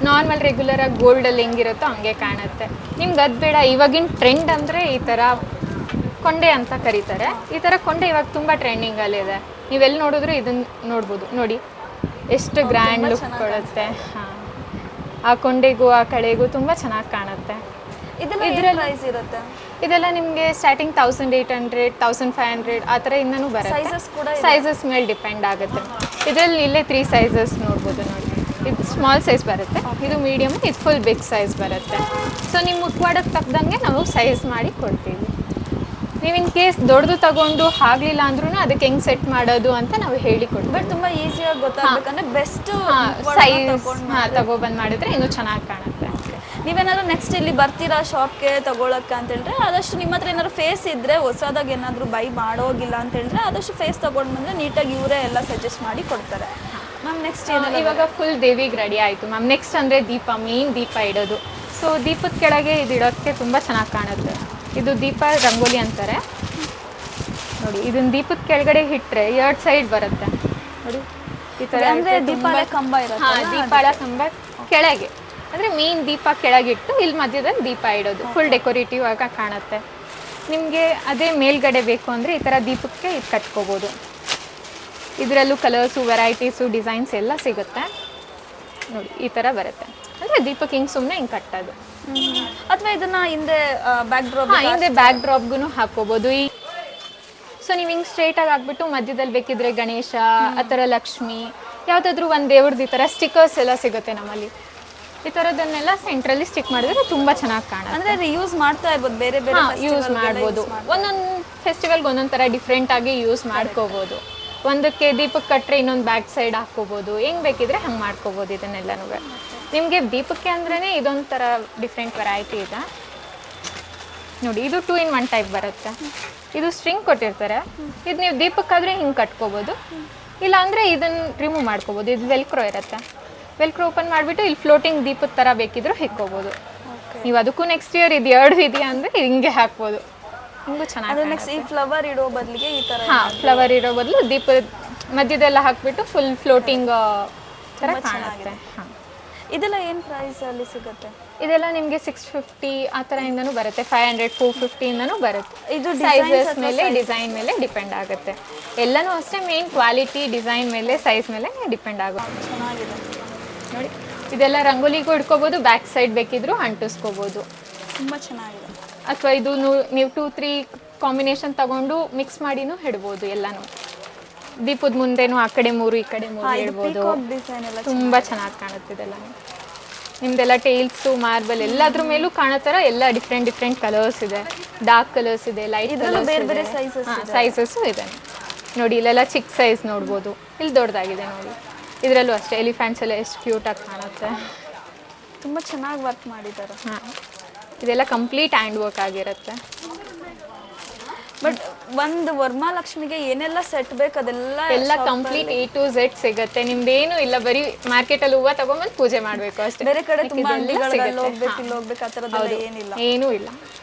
A: ನಾರ್ಮಲ್ ರೆಗ್ಯುಲರಾಗಿ ಗೋಲ್ಡಲ್ಲಿ ಹೆಂಗಿರುತ್ತೋ ಹಂಗೆ ಕಾಣುತ್ತೆ. ನಿಮ್ಗೆ ಅದು ಬೇಡ, ಇವಾಗಿನ ಟ್ರೆಂಡ್ ಅಂದರೆ ಈ ಥರ ಕೊಂಡೆ ಅಂತ ಕರೀತಾರೆ. ಈ ಥರ ಕೊಂಡೆ ಇವಾಗ ತುಂಬ ಟ್ರೆಂಡಿಂಗಲ್ಲಿದೆ. ನೀವೆಲ್ಲಿ ನೋಡಿದ್ರು ಇದನ್ನು ನೋಡ್ಬೋದು. ನೋಡಿ ಎಷ್ಟು ಗ್ರ್ಯಾಂಡ್ ಲುಕ್ ಕೊಡುತ್ತೆ. ಹಾಂ, ಆ ಕೊಂಡೆಗೂ ಆ ಕಡೆಗೂ ತುಂಬ ಚೆನ್ನಾಗಿ ಕಾಣುತ್ತೆ. ಇದೆಲ್ಲ ನಿಮಗೆ ಸ್ಟಾರ್ಟಿಂಗ್ 1800, 1500 ಆ ಥರ ಇಂದನೂ ಬರುತ್ತೆ. ಸೈಜಸ್ ಮೇಲೆ ಡಿಪೆಂಡ್ ಆಗುತ್ತೆ. ಇದರಲ್ಲಿ ಇಲ್ಲೇ 3 ಸೈಜಸ್ ನೋಡ್ಬೋದು. ನೋಡಿ ಇದು ಸ್ಮಾಲ್ ಸೈಜ್ ಬರುತ್ತೆ, ಇದು ಮೀಡಿಯಮ್, ಇದು ಫುಲ್ ಬಿಗ್ ಸೈಜ್ ಬರುತ್ತೆ. ಸೊ ನಿಮ್ಮ ಮುಖವಾಡಕ್ಕೆ ತಕ್ಕಂಗೆ ನಾವು ಸೈಜ್ ಮಾಡಿ ಕೊಡ್ತೀವಿ. ನೀವು ಇನ್ ಕೇಸ್ ದೊಡ್ಡದು ತಗೊಂಡು ಆಗಲಿಲ್ಲ ಅಂದ್ರೂ ಅದಕ್ಕೆ ಹೆಂಗೆ ಸೆಟ್ ಮಾಡೋದು ಅಂತ ನಾವು ಹೇಳಿಕೊಡ್ತೀವಿ.
B: ಬಟ್ ತುಂಬ ಈಸಿಯಾಗಿ ಗೊತ್ತಾಗಬೇಕಂದ್ರೆ ಬೆಸ್ಟ್
A: ಸೈಜ್ ತಗೊಬಂದು ಮಾಡಿದ್ರೆ ಇನ್ನೂ ಚೆನ್ನಾಗಿ ಕಾಣುತ್ತೆ.
B: ನೀವೇನಾದ್ರು ನೆಕ್ಸ್ಟ್ ಇಲ್ಲಿ ಬರ್ತೀರಾ ಶಾಪ್ಗೆ ತಗೊಳಕ್ಕೆ ಅಂತ ಹೇಳಿದ್ರೆ ಆದಷ್ಟು ನಿಮ್ಮ ಹತ್ರ ಏನಾದ್ರು ಫೇಸ್ ಇದ್ದರೆ ಹೊಸದಾಗಿ ಏನಾದರೂ ಬೈ ಮಾಡೋಗಿಲ್ಲ ಅಂತ ಹೇಳಿದ್ರೆ ಆದಷ್ಟು ಫೇಸ್ ತೊಗೊಂಡು ಬಂದರೆ ನೀಟಾಗಿ ಇವರೇ ಎಲ್ಲ ಸಜೆಸ್ಟ್ ಮಾಡಿ ಕೊಡ್ತಾರೆ. ಮ್ಯಾಮ್ ನೆಕ್ಸ್ಟ್
A: ಇವಾಗ ಫುಲ್ ದೇವಿಗೆ ರೆಡಿ ಆಯಿತು ಮ್ಯಾಮ್. ನೆಕ್ಸ್ಟ್ ಅಂದರೆ ದೀಪ, ಮೇನ್ ದೀಪ ಇಡೋದು. ಸೊ ದೀಪದ ಕೆಳಗೆ ಇದು ಇಡೋಕ್ಕೆ ತುಂಬ ಚೆನ್ನಾಗಿ ಕಾಣುತ್ತೆ. ಇದು ದೀಪ ರಂಗೋಲಿ ಅಂತಾರೆ. ನೋಡಿ ಇದನ್ನ ದೀಪದ ಕೆಳಗಡೆ ಇಟ್ಟರೆ 2 ಸೈಡ್ ಬರುತ್ತೆ. ನೋಡಿ ಈ ಥರ
B: ದೀಪಾಳ ಕಂಬ ಇರುತ್ತೆ.
A: ಹಾಂ, ದೀಪಾಳ ಕಂಬ ಕೆಳಗೆ ಅಂದರೆ ಮೇನ್ ದೀಪ ಕೆಳಗಿಟ್ಟು ಇಲ್ಲಿ ಮಧ್ಯದಲ್ಲಿ ದೀಪ ಇಡೋದು. ಫುಲ್ ಡೆಕೋರೇಟಿವ್ ಆಗಿ ಕಾಣುತ್ತೆ. ನಿಮಗೆ ಅದೇ ಮೇಲ್ಗಡೆ ಬೇಕು ಅಂದರೆ ಈ ಥರ ದೀಪಕ್ಕೆ ಇದು ಕಟ್ಕೋಬೋದು. ಇದರಲ್ಲೂ ಕಲರ್ಸು, ವೆರೈಟೀಸು, ಡಿಸೈನ್ಸ್ ಎಲ್ಲ ಸಿಗುತ್ತೆ. ನೋಡಿ ಈ ಥರ ಬರುತ್ತೆ. ಅಂದರೆ ದೀಪಕ್ಕೆ ಹಿಂಗೆ ಸುಮ್ಮನೆ ಹಿಂಗೆ ಕಟ್ಟೋದು.
B: ಅಥವಾ ಇದನ್ನ ಹಿಂದೆ ಬ್ಯಾಕ್ ಡ್ರಾಪ್
A: ಹಿಂದೆ ಬ್ಯಾಕ್ ಡ್ರಾಪ್ಗೂ ಹಾಕೋಬಹುದು. ಸೊ ನೀವು ಹಿಂಗೆ ಸ್ಟ್ರೇಟಾಗಿ ಹಾಕ್ಬಿಟ್ಟು ಮಧ್ಯದಲ್ಲಿ ಬೇಕಿದ್ರೆ ಗಣೇಶ ಆ ಥರ ಲಕ್ಷ್ಮಿ ಯಾವುದಾದ್ರೂ ಒಂದು ದೇವ್ರದ್ದು ಈ ಥರ ಸ್ಟಿಕ್ಕರ್ಸ್ ಎಲ್ಲ ಸಿಗುತ್ತೆ ನಮ್ಮಲ್ಲಿ. ಈ ಥರದನ್ನೆಲ್ಲ ಸೆಂಟ್ರಲ್ಲಿ ಸ್ಟಿಕ್ ಮಾಡಿದ್ರೆ ತುಂಬ ಚೆನ್ನಾಗಿ ಕಾಣುತ್ತೆ.
B: ಅಂದ್ರೆ ಯೂಸ್ ಮಾಡ್ತಾ ಇರ್ಬೋದು, ಬೇರೆ ಬೇರೆ
A: ಯೂಸ್ ಮಾಡ್ಬೋದು. ಒಂದೊಂದು ಫೆಸ್ಟಿವಲ್ಗೆ ಒಂದೊಂದು ಥರ ಡಿಫ್ರೆಂಟಾಗಿ ಯೂಸ್ ಮಾಡ್ಕೋಬೋದು. ಒಂದಕ್ಕೆ ದೀಪಕ್ಕೆ ಕಟ್ಟರೆ ಇನ್ನೊಂದು ಬ್ಯಾಕ್ ಸೈಡ್ ಹಾಕ್ಕೋಬೋದು, ಹೆಂಗೆ ಬೇಕಿದ್ರೆ ಹಂಗೆ ಮಾಡ್ಕೋಬೋದು. ಇದನ್ನೆಲ್ಲನೂ ನಿಮಗೆ ದೀಪಕ್ಕೆ ಅಂದ್ರೇ ಇದೊಂಥರ ಡಿಫ್ರೆಂಟ್ ವೆರೈಟಿ ಇದೆ ನೋಡಿ. ಇದು 2 in 1 ಟೈಪ್ ಬರುತ್ತೆ. ಇದು ಸ್ಟ್ರಿಂಗ್ ಕೊಟ್ಟಿರ್ತಾರೆ. ಇದು ನೀವು ದೀಪಕ್ಕಾದರೆ ಹಿಂಗೆ ಕಟ್ಕೋಬೋದು, ಇಲ್ಲ ಅಂದರೆ ಇದನ್ನು ರಿಮೂವ್ ಮಾಡ್ಕೋಬೋದು. ಇದು ವೆಲ್ಕ್ರೋ ಇರುತ್ತೆ. ವೆಲ್ಕ್ರೋ ಓಪನ್ ಮಾಡಿಬಿಟ್ಟು ಇಲ್ಲಿ ಫ್ಲೋಟಿಂಗ್ ದೀಪದ ಥರ ಬೇಕಿದ್ರೂ ಹಿಕ್ಕೋಬೋದು. ನೀವು ಅದಕ್ಕೂ ನೆಕ್ಸ್ಟ್ ಇಯರ್ ಇದು 2 ಇದೆಯಾ ಅಂದರೆ ಹಿಂಗೆ ಹಾಕ್ಬೋದು. ಹಿಂಗೂ ಚೆನ್ನಾಗಿ.
B: ನೆಕ್ಸ್ಟ್ ಈ ಫ್ಲವರ್ ಇಡೋ ಬದಲಿಗೆ ಈ ಥರ
A: ಫ್ಲವರ್ ಇರೋ ಬದಲು ದೀಪದ ಮಧ್ಯದೆಲ್ಲ ಹಾಕ್ಬಿಟ್ಟು ಫುಲ್ ಫ್ಲೋಟಿಂಗ್ ಥರ ಕಾಣುತ್ತೆ.
B: ಇದೆಲ್ಲ ಏನು ಪ್ರೈಸ್ ಅಲ್ಲಿ ಸಿಗುತ್ತೆ?
A: ಇದೆಲ್ಲ ನಿಮಗೆ 650 ಆ ಥರ ಇಂದನೂ ಬರುತ್ತೆ, 500 450 ಇಂದನೂ ಬರುತ್ತೆ.
B: ಇದು
A: ಸೈಜಸ್ ಮೇಲೆ ಡಿಸೈನ್ ಮೇಲೆ ಡಿಪೆಂಡ್ ಆಗುತ್ತೆ. ಎಲ್ಲನೂ ಅಷ್ಟೇ, ಮೇನ್ ಕ್ವಾಲಿಟಿ ಡಿಸೈನ್ ಮೇಲೆ ಸೈಜ್ ಮೇಲೆ ಡಿಪೆಂಡ್ ಆಗುತ್ತೆ.
B: ಚೆನ್ನಾಗಿದೆ
A: ನೋಡಿ. ಇದೆಲ್ಲ ರಂಗೋಲಿಗೂ ಇಟ್ಕೋಬೋದು, ಬ್ಯಾಕ್ ಸೈಡ್ ಬೇಕಿದ್ರೂ ಅಂಟಿಸ್ಕೋಬೋದು.
B: ತುಂಬ ಚೆನ್ನಾಗಿದೆ.
A: ಅಥವಾ ಇದು ನೀವು 2-3 ಕಾಂಬಿನೇಷನ್ ತಗೊಂಡು ಮಿಕ್ಸ್ ಮಾಡಿನೂ ಇಡ್ಬೋದು. ಎಲ್ಲನೂ ದೀಪದ ಮುಂದೆನೂ ಆ ಕಡೆ 3 ಈ ಕಡೆ 3 ಇಡ್ಬೋದು. ತುಂಬ ಚೆನ್ನಾಗಿ ಕಾಣುತ್ತೆ. ಇದೆಲ್ಲ ನಿಮ್ದೆಲ್ಲ ಟೇಲ್ಸು ಮಾರ್ಬಲ್ ಎಲ್ಲದ್ರ ಮೇಲೂ ಕಾಣೋ ಥರ ಎಲ್ಲ ಡಿಫ್ರೆಂಟ್ ಕಲರ್ಸ್ ಇದೆ. ಡಾರ್ಕ್ ಕಲರ್ಸ್ ಇದೆ, ಲೈಟ್ ಕಲರ್ಸ್,
B: ಬೇರೆ ಬೇರೆ
A: ಸೈಜಸ್ಸು ಇದೆ ನೋಡಿ. ಇಲ್ಲೆಲ್ಲ ಚಿಕ್ಕ ಸೈಜ್ ನೋಡ್ಬೋದು, ಇಲ್ಲಿ ದೊಡ್ಡದಾಗಿದೆ ನೋಡಿ. ಇದರಲ್ಲೂ ಅಷ್ಟೇ ಎಲಿಫೆಂಟ್ಸ್ ಎಲ್ಲ ಎಷ್ಟು ಕ್ಯೂಟಾಗಿ ಕಾಣುತ್ತೆ.
B: ತುಂಬ ಚೆನ್ನಾಗಿ ವರ್ಕ್ ಮಾಡಿದ್ದಾರೆ.
A: ಇದೆಲ್ಲ ಕಂಪ್ಲೀಟ್ ಹ್ಯಾಂಡ್ ವರ್ಕ್ ಆಗಿರುತ್ತೆ.
B: ಬಟ್ ಒಂದು ವರಮಹಾಲಕ್ಷ್ಮಿಗೆ ಏನೆಲ್ಲ ಸೆಟ್ ಬೇಕು ಅದೆಲ್ಲ
A: ಕಂಪ್ಲೀಟ್ A to Z ಸಿಗುತ್ತೆ. ನಿಮ್ದೇನು ಇಲ್ಲ, ಬರೀ ಮಾರ್ಕೆಟಲ್ಲಿ ಹೂವು ತಗೊಂಡ್ಬಂದು ಪೂಜೆ ಮಾಡಬೇಕು ಅಷ್ಟೇ.
B: ಬೇರೆ ಕಡೆ ತುಂಬಾ ಅಂಗಡಿಗಳಲ್ಲಿ ಹೋಗ್ಬೇಕು, ಇಲ್ಲಿ ಹೋಗ್ಬೇಕು ಆ ಥರದ್ದೆಲ್ಲ ಏನಿಲ್ಲ.
A: ಏನೂ ಇಲ್ಲ.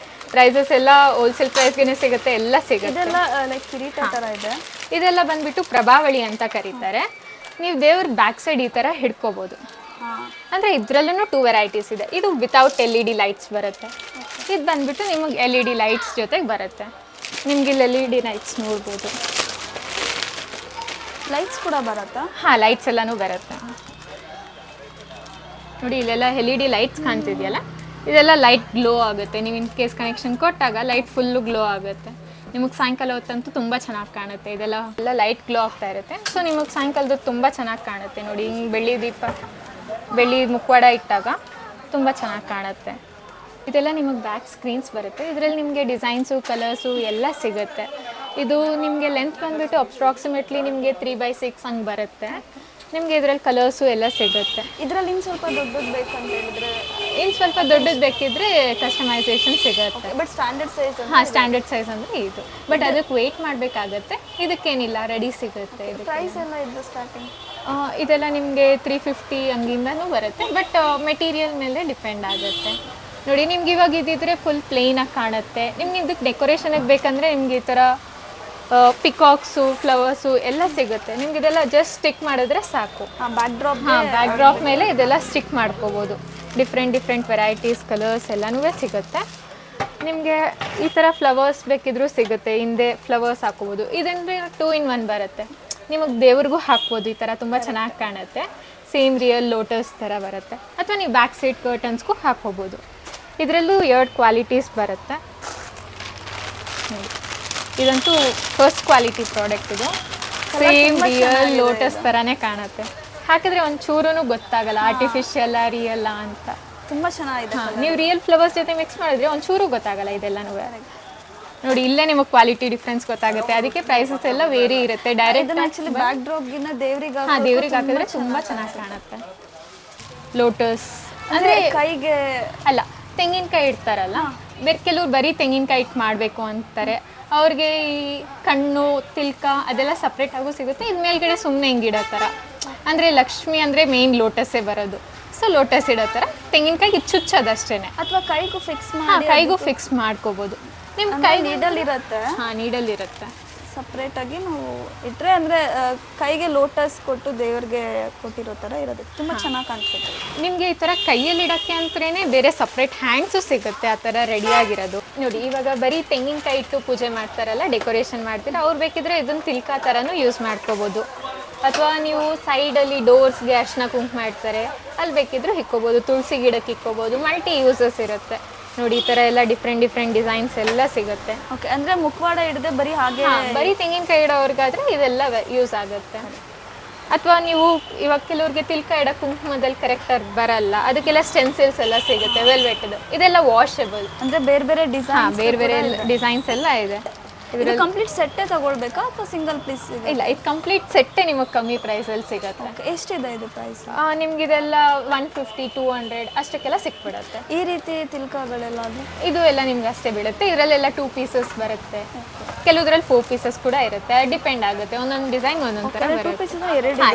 A: ಪ್ರೈಸಸ್ ಎಲ್ಲ ಹೋಲ್ಸೇಲ್ ಪ್ರೈಸ್ಗೆ ಸಿಗುತ್ತೆ, ಎಲ್ಲ ಸಿಗುತ್ತೆ.
B: ಇದೆಲ್ಲ ಲೈಕ್ ಕಿರೀಟ ಥರ ಇದೆ.
A: ಇದೆಲ್ಲ ಬಂದ್ಬಿಟ್ಟು ಪ್ರಭಾವಳಿ ಅಂತ ಕರೀತಾರೆ. ನೀವು ದೇವ್ರ ಬ್ಯಾಕ್ ಸೈಡ್ ಈ ಥರ ಹಿಡ್ಕೋಬೋದು. ಅಂದರೆ ಇದರಲ್ಲೂ 2 ವೆರೈಟೀಸ್ ಇದೆ. ಇದು ವಿತೌಟ್ LED ಲೈಟ್ಸ್ ಬರುತ್ತೆ. ಇದು ಬಂದ್ಬಿಟ್ಟು ನಿಮಗೆ LED ಲೈಟ್ಸ್ ಜೊತೆಗೆ ಬರುತ್ತೆ. ನಿಮ್ಗೆ ಇಲ್ಲಿ LED ಲೈಟ್ಸ್ ನೋಡ್ಬೋದು.
B: ಲೈಟ್ಸ್ ಕೂಡ ಬರುತ್ತಾ?
A: ಲೈಟ್ಸ್ ಎಲ್ಲನೂ ಬರುತ್ತೆ ನೋಡಿ. ಇಲ್ಲೆಲ್ಲ LED ಲೈಟ್ಸ್ ಕಾಣ್ತಿದೆಯಲ್ಲ, ಇದೆಲ್ಲ ಲೈಟ್ ಗ್ಲೋ ಆಗುತ್ತೆ. ನೀವು ಇನ್ ಕೇಸ್ ಕನೆಕ್ಷನ್ ಕೊಟ್ಟಾಗ ಲೈಟ್ ಫುಲ್ಲು ಗ್ಲೋ ಆಗುತ್ತೆ. ನಿಮಗೆ ಸಾಯಂಕಾಲ ಹೊತ್ತಂತೂ ತುಂಬ ಚೆನ್ನಾಗಿ ಕಾಣುತ್ತೆ. ಇದೆಲ್ಲ ಲೈಟ್ ಗ್ಲೋ ಆಗ್ತಾ ಇರುತ್ತೆ. ಸೊ ನಿಮಗೆ ಸಾಯಂಕಾಲದ ತುಂಬ ಚೆನ್ನಾಗಿ ಕಾಣುತ್ತೆ ನೋಡಿ. ಹಿಂಗೆ ಬೆಳ್ಳಿ ಮುಖವಾಡ ಇಟ್ಟಾಗ ತುಂಬ ಚೆನ್ನಾಗಿ ಕಾಣುತ್ತೆ. ಇದೆಲ್ಲ ನಿಮಗೆ ಬ್ಯಾಕ್ ಸ್ಕ್ರೀನ್ಸ್ ಬರುತ್ತೆ. ಇದರಲ್ಲಿ ನಿಮಗೆ ಡಿಸೈನ್ಸು ಕಲರ್ಸು ಎಲ್ಲ ಸಿಗುತ್ತೆ. ಇದು ನಿಮಗೆ ಲೆಂತ್ ಬಂದುಬಿಟ್ಟು ಅಪ್ರಾಕ್ಸಿಮೇಟ್ಲಿ ನಿಮಗೆ 3/6 ಹಂಗೆ ಬರುತ್ತೆ. ನಿಮಗೆ ಇದರಲ್ಲಿ ಕಲರ್ಸು ಎಲ್ಲ ಸಿಗುತ್ತೆ.
B: ಇದರಲ್ಲಿ ಇನ್ನು ಸ್ವಲ್ಪ ದೊಡ್ಡದು ಬೇಕಂತ ಹೇಳಿದ್ರೆ,
A: ಇನ್ನು ಸ್ವಲ್ಪ ದೊಡ್ಡದು ಬೇಕಿದ್ರೆ ಕಸ್ಟಮೈಸೇಷನ್ ಸಿಗುತ್ತೆ.
B: But standard size?
A: Standard size ಅಂದರೆ ಇದು. ಬಟ್ ಅದಕ್ಕೆ ವೆಯ್ಟ್ ಮಾಡಬೇಕಾಗತ್ತೆ. ಇದಕ್ಕೇನಿಲ್ಲ, ರೆಡಿ ಸಿಗುತ್ತೆ. ಇದು
B: ಪ್ರೈಸ್ ಎಲ್ಲ ಇದು ಸ್ಟಾರ್ಟಿಂಗ್
A: ಇದೆಲ್ಲ ನಿಮಗೆ 350 ಹಂಗಿಂದನೂ ಬರುತ್ತೆ. ಬಟ್ ಮೆಟೀರಿಯಲ್ ಮೇಲೆ ಡಿಪೆಂಡ್ ಆಗುತ್ತೆ ನೋಡಿ. ನಿಮ್ಗೆ ಇವಾಗ ಇದ್ದಿದ್ರೆ ಫುಲ್ ಪ್ಲೇನಾಗಿ ಕಾಣುತ್ತೆ. ನಿಮ್ಗೆ ಇದಕ್ಕೆ ಡೆಕೋರೇಷನಿಗೆ ಬೇಕಂದರೆ ನಿಮ್ಗೆ ಈ ಥರ ಪಿಕಾಕ್ಸು ಫ್ಲವರ್ಸು ಎಲ್ಲ ಸಿಗುತ್ತೆ. ನಿಮ್ಗೆ ಇದೆಲ್ಲ ಜಸ್ಟ್ ಸ್ಟಿಕ್ ಮಾಡಿದ್ರೆ ಸಾಕು. ಬ್ಯಾಕ್ ಡ್ರಾಪ್ ಮೇಲೆ ಇದೆಲ್ಲ ಸ್ಟಿಕ್ ಮಾಡ್ಕೋಬೋದು. ಡಿಫ್ರೆಂಟ್ ವೆರೈಟೀಸ್ ಕಲರ್ಸ್ ಎಲ್ಲನೂ ಸಿಗುತ್ತೆ. ನಿಮಗೆ ಈ ಥರ ಫ್ಲವರ್ಸ್ ಬೇಕಿದ್ರೂ ಸಿಗುತ್ತೆ. ಹಿಂದೆ ಫ್ಲವರ್ಸ್ ಹಾಕೋಬೋದು. ಇದಂದರೆ 2 in 1 ಬರುತ್ತೆ. ನಿಮಗೆ ದೇವ್ರಿಗೂ ಹಾಕ್ಬೋದು. ಈ ಥರ ತುಂಬ ಚೆನ್ನಾಗಿ ಕಾಣುತ್ತೆ. ಸೇಮ್ ರಿಯಲ್ ಲೋಟಸ್ ಥರ ಬರುತ್ತೆ. ಅಥವಾ ನೀವು ಬ್ಯಾಕ್ ಸೈಡ್ ಕರ್ಟನ್ಸ್ಗೂ ಹಾಕ್ಕೋಬೋದು. ಇದರಲ್ಲೂ 2 ಕ್ವಾಲಿಟೀಸ್ ಬರುತ್ತೆ. ಇದಂತೂ ಫಸ್ಟ್ ಕ್ವಾಲಿಟಿ ಪ್ರಾಡಕ್ಟ್. ಇದು ಸೇಮ್ ರಿಯಲ್ ಲೋಟಸ್ ಥರನೇ ಕಾಣುತ್ತೆ. ಹಾಕಿದ್ರೆ ಒಂಚೂರೂ ಗೊತ್ತಾಗಲ್ಲ ಆರ್ಟಿಫಿಷಿಯಲ್ಲ ರಿಯಲ್ಲ ಅಂತ.
B: ತುಂಬ ಚೆನ್ನಾಗಿದೆ.
A: ನೀವು ರಿಯಲ್ ಫ್ಲವರ್ಸ್ ಜೊತೆ ಮಿಕ್ಸ್ ಮಾಡಿದ್ರೆ ಒಂಚೂರು ಗೊತ್ತಾಗಲ್ಲ. ಇದೆಲ್ಲನೂ ನೋಡಿ, ಇಲ್ಲೇ ನಿಮಗೆ ಕ್ವಾಲಿಟಿ ಡಿಫ್ರೆನ್ಸ್ ಗೊತ್ತಾಗುತ್ತೆ. ಅದಕ್ಕೆ ಪ್ರೈಸಸ್ ಎಲ್ಲ ವೇರಿ ಇರುತ್ತೆ. ಡೈರೆಕ್ಟ್
B: ಆಕ್ಚುಲಿ ಬ್ಯಾಕ್ ಡ್ರಾಪ್ಗಿನ್ನ ದೇವ್ರಿಗೆ
A: ಹಾಕಿದ್ರೆ ತುಂಬ ಚೆನ್ನಾಗಿ ಕಾಣುತ್ತೆ. ಲೋಟಸ್ ಅಂದರೆ
B: ಕೈಗೆ
A: ಅಲ್ಲ, ತೆಂಗಿನಕಾಯಿ ಇಡ್ತಾರಲ್ಲ, ಬೇರೆ ಕೆಲವ್ರು ಬರೀ ತೆಂಗಿನಕಾಯಿ ಇಟ್ಟು ಮಾಡಬೇಕು ಅಂತಾರೆ. ಅವ್ರಿಗೆ ಈ ಕಣ್ಣು ತಿಲ್ಕ ಅದೆಲ್ಲ ಸಪ್ರೇಟಾಗೂ ಸಿಗುತ್ತೆ. ಇದು ಮೇಲ್ಗಡೆ ಸುಮ್ಮನೆ ಹಿಂಗೆ ಇಡೋ ಥರ. ಅಂದರೆ ಲಕ್ಷ್ಮಿ ಅಂದರೆ ಮೇನ್ ಲೋಟಸ್ಸೇ ಬರೋದು. ಸೊ ಲೋಟಸ್ ಇಡೋ ಥರ ತೆಂಗಿನಕಾಯಿ ಚುಚ್ಚೋದಷ್ಟೇ.
B: ಅಥವಾ ಕೈಗೂ ಫಿಕ್ಸ್ ಮಾಡಿ
A: ಕೈಗೂ ಫಿಕ್ಸ್ ಮಾಡ್ಕೋಬೋದು. ನಿಮ್ಮ ಕೈ
B: ನೀಡಲ್ ಇರುತ್ತೆ.
A: ನೀಡಲ್ ಇರುತ್ತೆ.
B: ಸಪ್ರೇಟಾಗಿ ನಾವು ಇಟ್ಟರೆ ಅಂದರೆ ಕೈಗೆ ಲೋಟಸ್ ಕೊಟ್ಟು ದೇವ್ರಿಗೆ ಕೊಟ್ಟಿರೋ ಥರ ಇರೋದು. ತುಂಬ ಚೆನ್ನಾಗಿ ಕಾಣಿಸುತ್ತೆ.
A: ನಿಮಗೆ ಈ ಥರ ಕೈಯಲ್ಲಿ ಇಡೋಕ್ಕೆ ಅಂತಲೇ ಬೇರೆ ಸಪ್ರೇಟ್ ಹ್ಯಾಂಡ್ಸು ಸಿಗುತ್ತೆ ಆ ಥರ ರೆಡಿಯಾಗಿರೋದು ನೋಡಿ. ಇವಾಗ ಬರೀ ತೆಂಗಿನಕಾಯಿ ಇಟ್ಟು ಪೂಜೆ ಮಾಡ್ತಾರಲ್ಲ, ಡೆಕೋರೇಷನ್ ಮಾಡ್ತೀರ, ಅವ್ರು ಬೇಕಿದ್ರೆ ಇದನ್ನು ತಿಲ್ಕ ಥರನೂ ಯೂಸ್ ಮಾಡ್ಕೋಬೋದು. ಅಥವಾ ನೀವು ಸೈಡಲ್ಲಿ ಡೋರ್ಸ್ಗೆ ಅರ್ಶಿನ ಕುಂಕುಮ ಇಡ್ತಾರೆ, ಅಲ್ಲಿ ಬೇಕಿದ್ರು ಇಕ್ಕೋಬೋದು, ತುಳಸಿ ಗಿಡಕ್ಕೆ ಇಕ್ಕೋಬೋದು, ಮಲ್ಟಿ ಯೂಸಸ್ ಇರುತ್ತೆ ನೋಡಿ. ಈ ಥರ ಎಲ್ಲ ಡಿಫ್ರೆಂಟ್ ಡಿಸೈನ್ಸ್ ಎಲ್ಲ ಸಿಗುತ್ತೆ.
B: ಓಕೆ, ಅಂದರೆ ಮುಖವಾಡ ಹಿಡ್ದೆ ಬರೀ ಹಾಗೆ
A: ಬರೀ ತೆಂಗಿನಕಾಯಿ ಇಡೋರ್ಗಾದ್ರೆ ಇದೆಲ್ಲ ಯೂಸ್ ಆಗುತ್ತೆ. ಅಥವಾ ನೀವು ಇವಾಗ ಕೆಲವ್ರಿಗೆ ತಿಲ್ಕ ಇಡ ಕುಂಕುಮದಲ್ಲಿ ಕರೆಕ್ಟಾಗಿ ಬರಲ್ಲ, ಅದಕ್ಕೆಲ್ಲ ಸ್ಟೆನ್ಸಿಲ್ಸ್ ಎಲ್ಲ ಸಿಗುತ್ತೆ ವೆಲ್ವೆಟ್ದು. ಇದೆಲ್ಲ ವಾಷಬಲ್,
B: ಅಂದರೆ ಬೇರೆ ಬೇರೆ ಡಿಸೈನ್
A: ಬೇರೆ ಬೇರೆ ಡಿಸೈನ್ಸ್ ಎಲ್ಲ ಇದೆ.
B: ಇದು ಕಂಪ್ಲೀಟ್ ಸೆಟ್ಟೇ ತಗೊಳ್ಬೇಕಾ ಅಥವಾ ಸಿಂಗಲ್ ಪೀಸ್?
A: ಇಲ್ಲ, ಇದು ಕಂಪ್ಲೀಟ್ ಸೆಟ್ಟೇ ನಿಮಗೆ ಕಮ್ಮಿ ಪ್ರೈಸಲ್ಲಿ ಸಿಗುತ್ತೆ.
B: ಓಕೆ, ಎಷ್ಟಿದೆ ಇದು ಪ್ರೈಸ್?
A: ನಿಮ್ಗಿದೆಲ್ಲ 150 200 ಅಷ್ಟಕ್ಕೆಲ್ಲ ಸಿಕ್ಬಿಡುತ್ತೆ.
B: ಈ ರೀತಿ ತಿಲ್ಕಗಳೆಲ್ಲ
A: ಇದು ಎಲ್ಲ ನಿಮ್ಗೆ ಅಷ್ಟೇ ಬೀಳುತ್ತೆ. ಇದರಲ್ಲೆಲ್ಲ 2 ಪೀಸಸ್ ಬರುತ್ತೆ, ಕೆಲವುದ್ರಲ್ಲಿ 4 ಪೀಸಸ್ ಕೂಡ ಇರುತ್ತೆ. ಡಿಪೆಂಡ್ ಆಗುತ್ತೆ, ಒಂದೊಂದು ಡಿಸೈನ್ ಒಂದೊಂದು ಥರ ಬರುತ್ತೆ.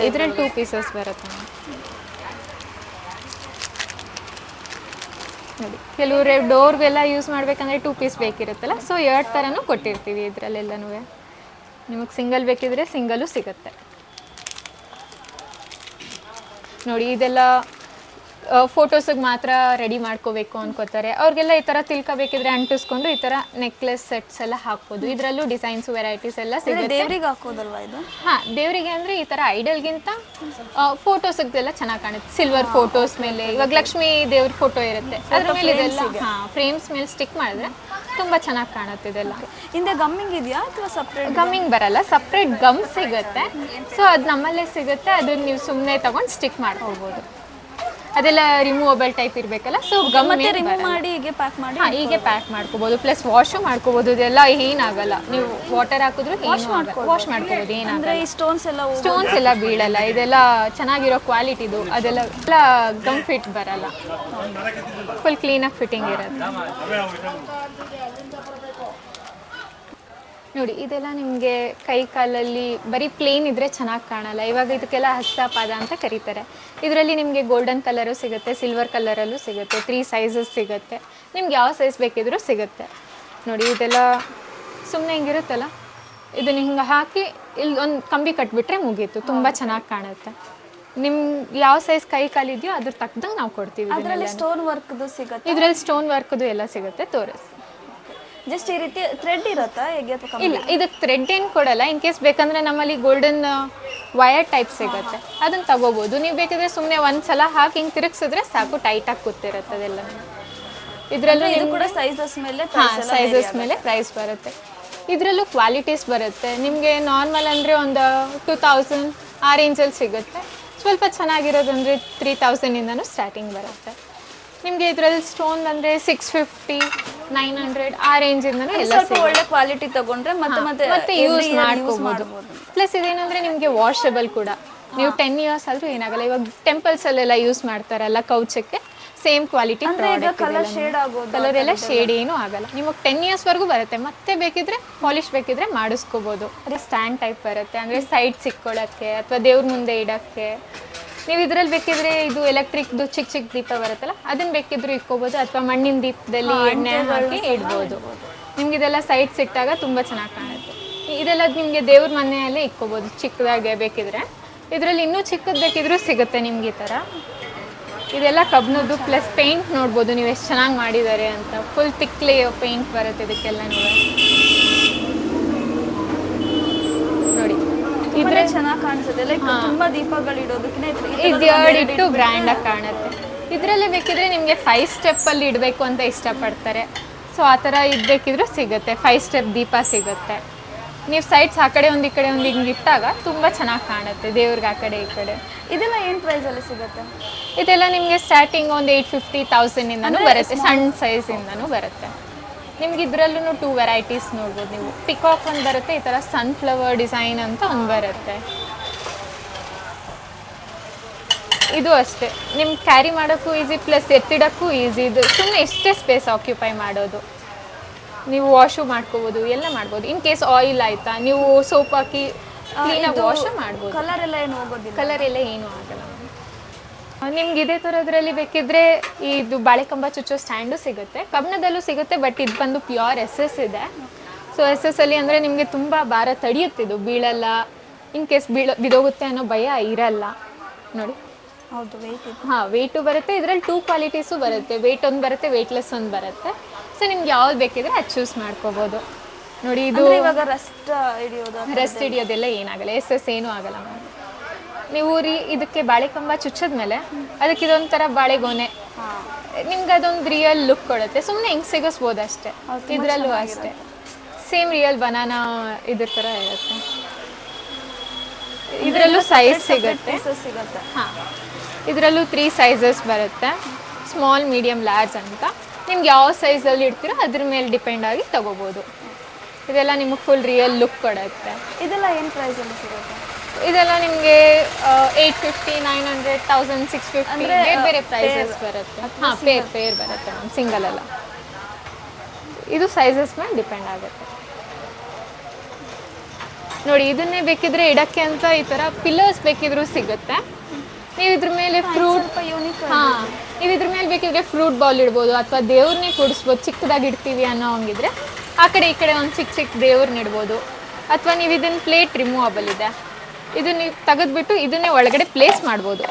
A: ಇದರಲ್ಲಿ 2 ಪೀಸಸ್ ಬರುತ್ತೆ ನೋಡಿ. ಕೆಲವರು ಡೋರ್ಗೆಲ್ಲ ಯೂಸ್ ಮಾಡಬೇಕಂದ್ರೆ 2 ಪೀಸ್ ಬೇಕಿರುತ್ತಲ್ಲ, ಸೊ 2 ಥರನೂ ಕೊಟ್ಟಿರ್ತೀವಿ ಇದರಲ್ಲೆಲ್ಲನೂ. ನಿಮಗೆ ಸಿಂಗಲ್ ಬೇಕಿದ್ರೆ ಸಿಂಗಲು ಸಿಗುತ್ತೆ ನೋಡಿ. ಇದೆಲ್ಲ ಫೋಟೋಸಿಗೆ ಮಾತ್ರ ರೆಡಿ ಮಾಡ್ಕೋಬೇಕು ಅನ್ಕೋತಾರೆ, ಅವ್ರಿಗೆಲ್ಲ ಈ ಥರ ತಿಳ್ಕ ಬೇಕಿದ್ರೆ ಅಂಟಿಸ್ಕೊಂಡು ಈ ಥರ ನೆಕ್ಲೆಸ್ ಸೆಟ್ಸ್ ಎಲ್ಲ ಹಾಕ್ಬೋದು. ಇದರಲ್ಲೂ ಡಿಸೈನ್ಸ್ ವೆರೈಟೀಸ್ ಎಲ್ಲ ಸಿಗುತ್ತೆ.
B: ದೇವರಿಗೆ ಹಾಕೋದಲ್ವಾ ಇದು?
A: ಹಾಂ, ದೇವರಿಗೆ ಅಂದರೆ ಈ ಥರ ಐಡಲ್ಗಿಂತ ಫೋಟೋಸಿಗೆಲ್ಲ ಚೆನ್ನಾಗಿ ಕಾಣುತ್ತೆ. ಸಿಲ್ವರ್ ಫೋಟೋಸ್ ಮೇಲೆ, ಇವಾಗ ಲಕ್ಷ್ಮೀ ದೇವ್ರ ಫೋಟೋ ಇರುತ್ತೆ, ಅದ್ರ ಮೇಲೆ ಇದೆಲ್ಲ ಫ್ರೇಮ್ಸ್ ಮೇಲೆ ಸ್ಟಿಕ್ ಮಾಡಿದ್ರೆ ತುಂಬ ಚೆನ್ನಾಗಿ ಕಾಣುತ್ತೆ. ಇದೆಲ್ಲ
B: ಹಿಂದೆ ಗಮ್ಮಿಂಗ್ ಇದೆಯಾ ಅಥವಾ ಸಪ್ರೇಟ್?
A: ಗಮ್ಮಿಂಗ್ ಬರಲ್ಲ, ಸಪ್ರೇಟ್ ಗಮ್ ಸಿಗುತ್ತೆ. ಸೊ ಅದು ನಮ್ಮಲ್ಲೇ ಸಿಗುತ್ತೆ, ಅದನ್ನ ನೀವು ಸುಮ್ಮನೆ ತಗೊಂಡು ಸ್ಟಿಕ್ ಮಾಡ್ಕೋಬೋದು. ಅದೆಲ್ಲ ರಿಮೂವಬಲ್ ಟೈಪ್ ಇರಬೇಕಲ್ಲ, ಸೊ ಗಮ್
B: ರಿಮೂವ್ ಮಾಡಿ ಹೀಗೆ ಪ್ಯಾಕ್ ಮಾಡಿ
A: ಹೀಗೆ ಪ್ಯಾಕ್ ಮಾಡ್ಕೋಬೋದು. ಪ್ಲಸ್ ವಾಶು ಮಾಡ್ಕೋಬೋದು. ಇದೆಲ್ಲ ಏನಾಗಲ್ಲ, ನೀವು ವಾಟರ್ ಹಾಕಿದ್ರು ವಾಶ್ ಮಾಡ್ಕೋಬೋದು, ಏನಾಗಲ್ಲ.
B: ಈ ಸ್ಟೋನ್ಸ್
A: ಎಲ್ಲ ಬೀಳಲ್ಲ. ಇದೆಲ್ಲ ಚೆನ್ನಾಗಿರೋ ಕ್ವಾಲಿಟಿದು. ಅದೆಲ್ಲ ಗಮ್ ಫಿಟ್ ಬರಲ್ಲ, ಫುಲ್ ಕ್ಲೀನಾಗಿ ಫಿಟ್ಟಿಂಗ್ ಇರುತ್ತೆ ನೋಡಿ. ಇದೆಲ್ಲ ನಿಮಗೆ ಕೈ ಕಾಲಲ್ಲಿ ಬರೀ ಪ್ಲೇನ್ ಇದ್ದರೆ ಚೆನ್ನಾಗಿ ಕಾಣಲ್ಲ. ಇವಾಗ ಇದಕ್ಕೆಲ್ಲ ಹಸ್ತಪಾದ ಅಂತ ಕರೀತಾರೆ. ಇದರಲ್ಲಿ ನಿಮಗೆ ಗೋಲ್ಡನ್ ಕಲರು ಸಿಗುತ್ತೆ, ಸಿಲ್ವರ್ ಕಲರಲ್ಲೂ ಸಿಗುತ್ತೆ, 3 ಸೈಜಸ್ ಸಿಗುತ್ತೆ. ನಿಮ್ಗೆ ಯಾವ ಸೈಜ್ ಬೇಕಿದ್ರೂ ಸಿಗುತ್ತೆ ನೋಡಿ. ಇದೆಲ್ಲ ಸುಮ್ಮನೆ ಹಿಂಗಿರುತ್ತಲ್ಲ, ಇದನ್ನ ಹಿಂಗೆ ಹಾಕಿ ಇಲ್ಲಿ ಒಂದು ಕಂಬಿ ಕಟ್ಬಿಟ್ರೆ ಮುಗೀತು. ತುಂಬ ಚೆನ್ನಾಗಿ ಕಾಣುತ್ತೆ. ನಿಮ್ಗೆ ಯಾವ ಸೈಜ್ ಕೈ ಕಾಲಿದೆಯೋ ಅದ್ರ ತಕ್ಕದಂಗೆ ನಾವು ಕೊಡ್ತೀವಿ.
B: ಇದರಲ್ಲಿ ಸ್ಟೋನ್ ವರ್ಕ್ದು ಸಿಗುತ್ತೆ.
A: ಇದರಲ್ಲಿ ಸ್ಟೋನ್ ವರ್ಕ್ದು ಎಲ್ಲ ಸಿಗುತ್ತೆ. ತೋರಿಸಿ.
B: ಜಸ್ಟ್ ಈ ರೀತಿ ಥ್ರೆಡ್ ಇರುತ್ತಾ ಹೇಗೆ?
A: ಇಲ್ಲ, ಇದಕ್ಕೆ ಥ್ರೆಡ್ ಏನು ಕೊಡಲ್ಲ. ಇನ್ ಕೇಸ್ ಬೇಕಂದ್ರೆ ನಮ್ಮಲ್ಲಿ ಗೋಲ್ಡನ್ ವಯರ್ ಟೈಪ್ ಸಿಗುತ್ತೆ, ಅದನ್ನು ತಗೋಬೋದು. ನೀವು ಬೇಕಿದ್ರೆ ಸುಮ್ಮನೆ ಒಂದ್ಸಲ ಹಾಕಿ ಹಿಂಗೆ ತಿರುಗಿಸಿದ್ರೆ ಸಾಕು, ಟೈಟಾಗಿ ಕೂತಿರುತ್ತೆ ಅದೆಲ್ಲ. ಇದರಲ್ಲೂ
B: ಇದು ಕೂಡ ಸೈಜಸ್ ಮೇಲೆ
A: ಸೈಜಸ್ ಮೇಲೆ ಪ್ರೈಸ್ ಬರುತ್ತೆ. ಇದರಲ್ಲೂ ಕ್ವಾಲಿಟೀಸ್ ಬರುತ್ತೆ. ನಿಮಗೆ ನಾರ್ಮಲ್ ಅಂದರೆ ಒಂದು 2000 ಆ ರೇಂಜಲ್ಲಿ ಸಿಗುತ್ತೆ. ಸ್ವಲ್ಪ ಚೆನ್ನಾಗಿರೋದಂದರೆ 3000ಇಂದನೂ ಸ್ಟಾರ್ಟಿಂಗ್ ಬರುತ್ತೆ. ನಿಮಗೆ ಇದರಲ್ಲಿ ಸ್ಟೋನ್ ಅಂದರೆ 650 900 ಆ ರೇಂಜಿಂದನೂ ಎಲ್ಲ
B: ಒಳ್ಳೆ ಕ್ವಾಲಿಟಿ ತಗೊಂಡ್ರೆ ಮತ್ತೆ
A: ಯೂಸ್ ಮಾಡ್ಕೋಬೋದು. ಪ್ಲಸ್ ಇದೇನಂದರೆ ನಿಮಗೆ ವಾಷಬಲ್ ಕೂಡ. ನೀವು 10 ಇಯರ್ಸ್ ಆದರೂ ಏನಾಗಲ್ಲ. ಇವಾಗ ಟೆಂಪಲ್ಸಲ್ಲೆಲ್ಲ ಯೂಸ್ ಮಾಡ್ತಾರಲ್ಲ ಕೌಚಕ್ಕೆ, ಸೇಮ್ ಕ್ವಾಲಿಟಿ ಕಲರ್ ಎಲ್ಲ ಶೇಡ್ ಏನೂ ಆಗಲ್ಲ. ನಿಮಗೆ 10 ಇಯರ್ಸ್ವರೆಗೂ ಬರುತ್ತೆ. ಮತ್ತೆ ಬೇಕಿದ್ರೆ ಪಾಲಿಶ್ ಬೇಕಿದ್ರೆ ಮಾಡಿಸ್ಕೋಬೋದು. ಅದೇ ಸ್ಟ್ಯಾಂಡ್ ಟೈಪ್ ಬರುತ್ತೆ, ಅಂದರೆ ಸೈಡ್ ಸಿಕ್ಕೊಳ್ಳೋಕ್ಕೆ ಅಥವಾ ದೇವ್ರ ಮುಂದೆ ಇಡೋಕ್ಕೆ. ನೀವು ಇದರಲ್ಲಿ ಬೇಕಿದ್ರೆ ಇದು ಎಲೆಕ್ಟ್ರಿಕ್ದು ಚಿಕ್ಕ ದೀಪ ಬರುತ್ತಲ್ಲ, ಅದನ್ನು ಬೇಕಿದ್ರು ಇಕ್ಕೋಬೋದು. ಅಥವಾ ಮಣ್ಣಿನ ದೀಪದಲ್ಲಿ ಎಣ್ಣೆ ಹಾಕಿ ಇಡ್ಬೋದು. ನಿಮ್ಗೆ ಇದೆಲ್ಲ ಸೈಡ್ಸ್ ಇಟ್ಟಾಗ ತುಂಬ ಚೆನ್ನಾಗಿ ಕಾಣುತ್ತೆ. ಇದೆಲ್ಲ ನಿಮಗೆ ದೇವ್ರ ಮನೆಯಲ್ಲೇ ಇಕ್ಕೋಬೋದು ಚಿಕ್ಕದಾಗೆ ಬೇಕಿದ್ರೆ. ಇದರಲ್ಲಿ ಇನ್ನೂ ಚಿಕ್ಕದು ಬೇಕಿದ್ರೂ ಸಿಗುತ್ತೆ ನಿಮ್ಗೆ ಈ ಥರ. ಇದೆಲ್ಲ ಕಬ್ಬಿಣದ್ದು. ಪ್ಲಸ್ ಪೇಂಟ್ ನೋಡ್ಬೋದು ನೀವು ಎಷ್ಟು ಚೆನ್ನಾಗಿ ಮಾಡಿದ್ದಾರೆ ಅಂತ. ಫುಲ್ ತಿಕ್ಲಿ ಪೇಂಟ್ ಬರುತ್ತೆ ಇದಕ್ಕೆಲ್ಲ. ನೋಡಿ,
B: ಇದ್ರೆ ಚೆನ್ನಾಗಿ ಕಾಣಿಸುತ್ತೆ. ಲೈಕ್ ತುಂಬಾ ದೀಪಗಳು ಇಡೋದಕ್ಕಿಂತ
A: ಇಟ್ಟು ಗ್ರ್ಯಾಂಡ್ ಆಗಿ ಕಾಣುತ್ತೆ. ಇದರಲ್ಲೇ ಬೇಕಿದ್ರೆ ನಿಮಗೆ 5 ಸ್ಟೆಪ್ಪಲ್ಲಿ ಇಡಬೇಕು ಅಂತ ಇಷ್ಟಪಡ್ತಾರೆ. ಸೊ ಆ ಥರ ಇಡಬೇಕಿದ್ರೂ ಸಿಗುತ್ತೆ. 5 ಸ್ಟೆಪ್ ದೀಪ ಸಿಗುತ್ತೆ. ನೀವು ಸೈಡ್ಸ್ ಆ ಕಡೆ ಒಂದು ಈ ಕಡೆ ಒಂದು ಹಿಂಗೆ ಇಟ್ಟಾಗ ತುಂಬ ಚೆನ್ನಾಗಿ ಕಾಣುತ್ತೆ ದೇವ್ರಿಗೆ ಆ ಕಡೆ ಈ ಕಡೆ.
B: ಇದೆಲ್ಲ ಏನು ಪ್ರೈಸಲ್ಲಿ ಸಿಗುತ್ತೆ?
A: ಇದೆಲ್ಲ ನಿಮಗೆ ಸ್ಟಾರ್ಟಿಂಗ್ ಒಂದು 850 1000ಇಂದನೂ ಬರುತ್ತೆ, ಸಣ್ಣ ಸೈಜಿಂದನೂ ಬರುತ್ತೆ. ನಿಮ್ಗೆ ಇದರಲ್ಲೂ 2 ವೆರೈಟೀಸ್ ನೋಡ್ಬೋದು ನೀವು. ಪಿಕಾಕ್ ಒಂದು ಬರುತ್ತೆ, ಈ ಥರ ಸನ್ಫ್ಲವರ್ ಡಿಸೈನ್ ಅಂತ ಒಂದು ಬರುತ್ತೆ. ಇದು ಅಷ್ಟೇ, ನಿಮ್ಗೆ ಕ್ಯಾರಿ ಮಾಡೋಕ್ಕೂ ಈಸಿ, ಪ್ಲಸ್ ಎತ್ತಿಡೋಕ್ಕೂ ಈಸಿ. ಇದು ಸುಮ್ಮನೆ ಎಷ್ಟೇ ಸ್ಪೇಸ್ ಆಕ್ಯುಪೈ ಮಾಡೋದು. ನೀವು ವಾಶು ಮಾಡ್ಕೋಬೋದು, ಎಲ್ಲ ಮಾಡ್ಬೋದು. ಇನ್ ಕೇಸ್ ಆಯಿಲ್ ಆಯಿತಾ, ನೀವು ಸೋಪ್ ಹಾಕಿ ಕ್ಲೀನಾಗಿ ವಾಶ್ ಮಾಡ್ಬೋದು.
B: ಕಲರ್ ಎಲ್ಲ ಏನು ಹೋಗೋದಿಲ್ಲ?
A: ಕಲರ್ ಎಲ್ಲ ಏನೂ ಆಗಲ್ಲ. ನಿಮ್ಗೆ ಇದೇ ಥರದ್ರಲ್ಲಿ ಬೇಕಿದ್ರೆ ಇದು ಬಾಳೆಕಂಬ ಚುಚ್ಚೋ ಸ್ಟ್ಯಾಂಡು ಸಿಗುತ್ತೆ, ಕಬ್ಬಿಣದಲ್ಲೂ ಸಿಗುತ್ತೆ. ಬಟ್ ಇದು ಬಂದು ಪ್ಯೂರ್ SS ಇದೆ. ಸೊ SS ಅಲ್ಲಿ ಅಂದರೆ ನಿಮಗೆ ತುಂಬ ಭಾರ ತಡೆಯುತ್ತಿದ್ದು, ಬೀಳಲ್ಲ. ಇನ್ ಕೇಸ್ ಬಿದೋಗುತ್ತೆ ಅನ್ನೋ ಭಯ ಇರಲ್ಲ ನೋಡಿ.
B: ಹೌದು, ವೆಯ್ಟ್ ಇದೆ.
A: ಹಾಂ, ವೆಯ್ಟು ಬರುತ್ತೆ. ಇದರಲ್ಲಿ 2 ಕ್ವಾಲಿಟೀಸು ಬರುತ್ತೆ. ವೆಯ್ಟ್ ಒಂದು ಬರುತ್ತೆ, ವೆಯ್ಟ್ಲೆಸ್ ಒಂದು ಬರುತ್ತೆ. ಸೊ ನಿಮ್ಗೆ ಯಾವ್ದು ಬೇಕಿದ್ರೆ ಅದು ಚೂಸ್ ಮಾಡ್ಕೋಬೋದು ನೋಡಿ. ಇದು
B: ಇವಾಗ ರಸ್ಟ್ ಹಿಡಿಯೋದೆಲ್ಲ ಏನಾಗಲ್ಲ,
A: SS ಏನೂ ಆಗಲ್ಲ ಮ್ಯಾಮ್. ನೀವು ಇದಕ್ಕೆ ಬಾಳೆಕಂಬ ಚುಚ್ಚದ್ಮೇಲೆ ಅದಕ್ಕೆ ಇದೊಂಥರ ಬಾಳೆಗೊನೆ, ನಿಮ್ಗೆ ಅದೊಂದು ರಿಯಲ್ ಲುಕ್ ಕೊಡುತ್ತೆ. ಸುಮ್ಮನೆ ಹಿಂಗೆ ಸಿಗಿಸ್ಬೋದು ಅಷ್ಟೇ. ಇದರಲ್ಲೂ ಅಷ್ಟೇ ಸೇಮ್ ರಿಯಲ್ ಬನಾನಾ ಇದ್ರ ಥರ ಇರುತ್ತೆ. ಇದರಲ್ಲೂ ಸೈಜ್ ಸಿಗುತ್ತೆ. ಹಾಂ, ಇದರಲ್ಲೂ 3 ಸೈಜಸ್ ಬರುತ್ತೆ, ಸ್ಮಾಲ್, ಮೀಡಿಯಮ್, ಲಾರ್ಜ್ ಅಂತ. ನಿಮ್ಗೆ ಯಾವ ಸೈಜಲ್ಲಿ ಇಡ್ತೀರೋ ಅದ್ರ ಮೇಲೆ ಡಿಪೆಂಡ್ ಆಗಿ ತಗೋಬೋದು. ಇದೆಲ್ಲ ನಿಮಗೆ ಫುಲ್ ರಿಯಲ್ ಲುಕ್ ಕೊಡುತ್ತೆ.
B: ಇದೆಲ್ಲ ಏನು ಪ್ರೈಸಲ್ಲಿ ಸಿಗುತ್ತೆ?
A: ಇದೆಲ್ಲ ನಿಮಗೆ 850, 900, 1000, 650 ಬೇರೆ ಬೇರೆ ಪ್ರೈಸಸ್ ಬರುತ್ತೆ. ಹಾಂ, ಪೇರ್ ಬರುತ್ತೆ ಮ್ಯಾಮ್, ಸಿಂಗಲ್ ಅಲ್ಲ. ಇದು ಸೈಜಸ್ ಮೇಲೆ ಡಿಪೆಂಡ್ ಆಗುತ್ತೆ. ನೋಡಿ, ಇದನ್ನೇ ಬೇಕಿದ್ರೆ ಇಡಕ್ಕೆ ಅಂತ ಈ ಥರ ಪಿಲ್ಲರ್ಸ್ ಬೇಕಿದ್ರೂ ಸಿಗುತ್ತೆ. ನೀವು ಇದ್ರ ಮೇಲೆ ಫ್ರೂಟ್, ಹಾಂ, ನೀವು ಇದ್ರ ಮೇಲೆ ಬೇಕಿದ್ರೆ ಫ್ರೂಟ್ ಬಾಲ್ ಇಡ್ಬೋದು, ಅಥವಾ ದೇವ್ರನ್ನೇ ಕೂಡಿಸ್ಬೋದು. ಚಿಕ್ಕದಾಗಿ ಇಡ್ತೀವಿ ಅನ್ನೋ ಹಂಗಿದ್ರೆ ಆ ಕಡೆ ಈ ಕಡೆ ಒಂದು ಚಿಕ್ಕ ಚಿಕ್ಕ ದೇವ್ರನ್ನ ಇಡ್ಬೋದು. ಅಥವಾ ನೀವು ಇದನ್ನ ಪ್ಲೇಟ್ ರಿಮೂವಬಲ್ ಇದೆ, ಇದು ನೀವು ತೆಗೆದ್ಬಿಟ್ಟು ಇದನ್ನೇ ಒಳಗಡೆ ಪ್ಲೇಸ್ ಮಾಡ್ಬೋದು.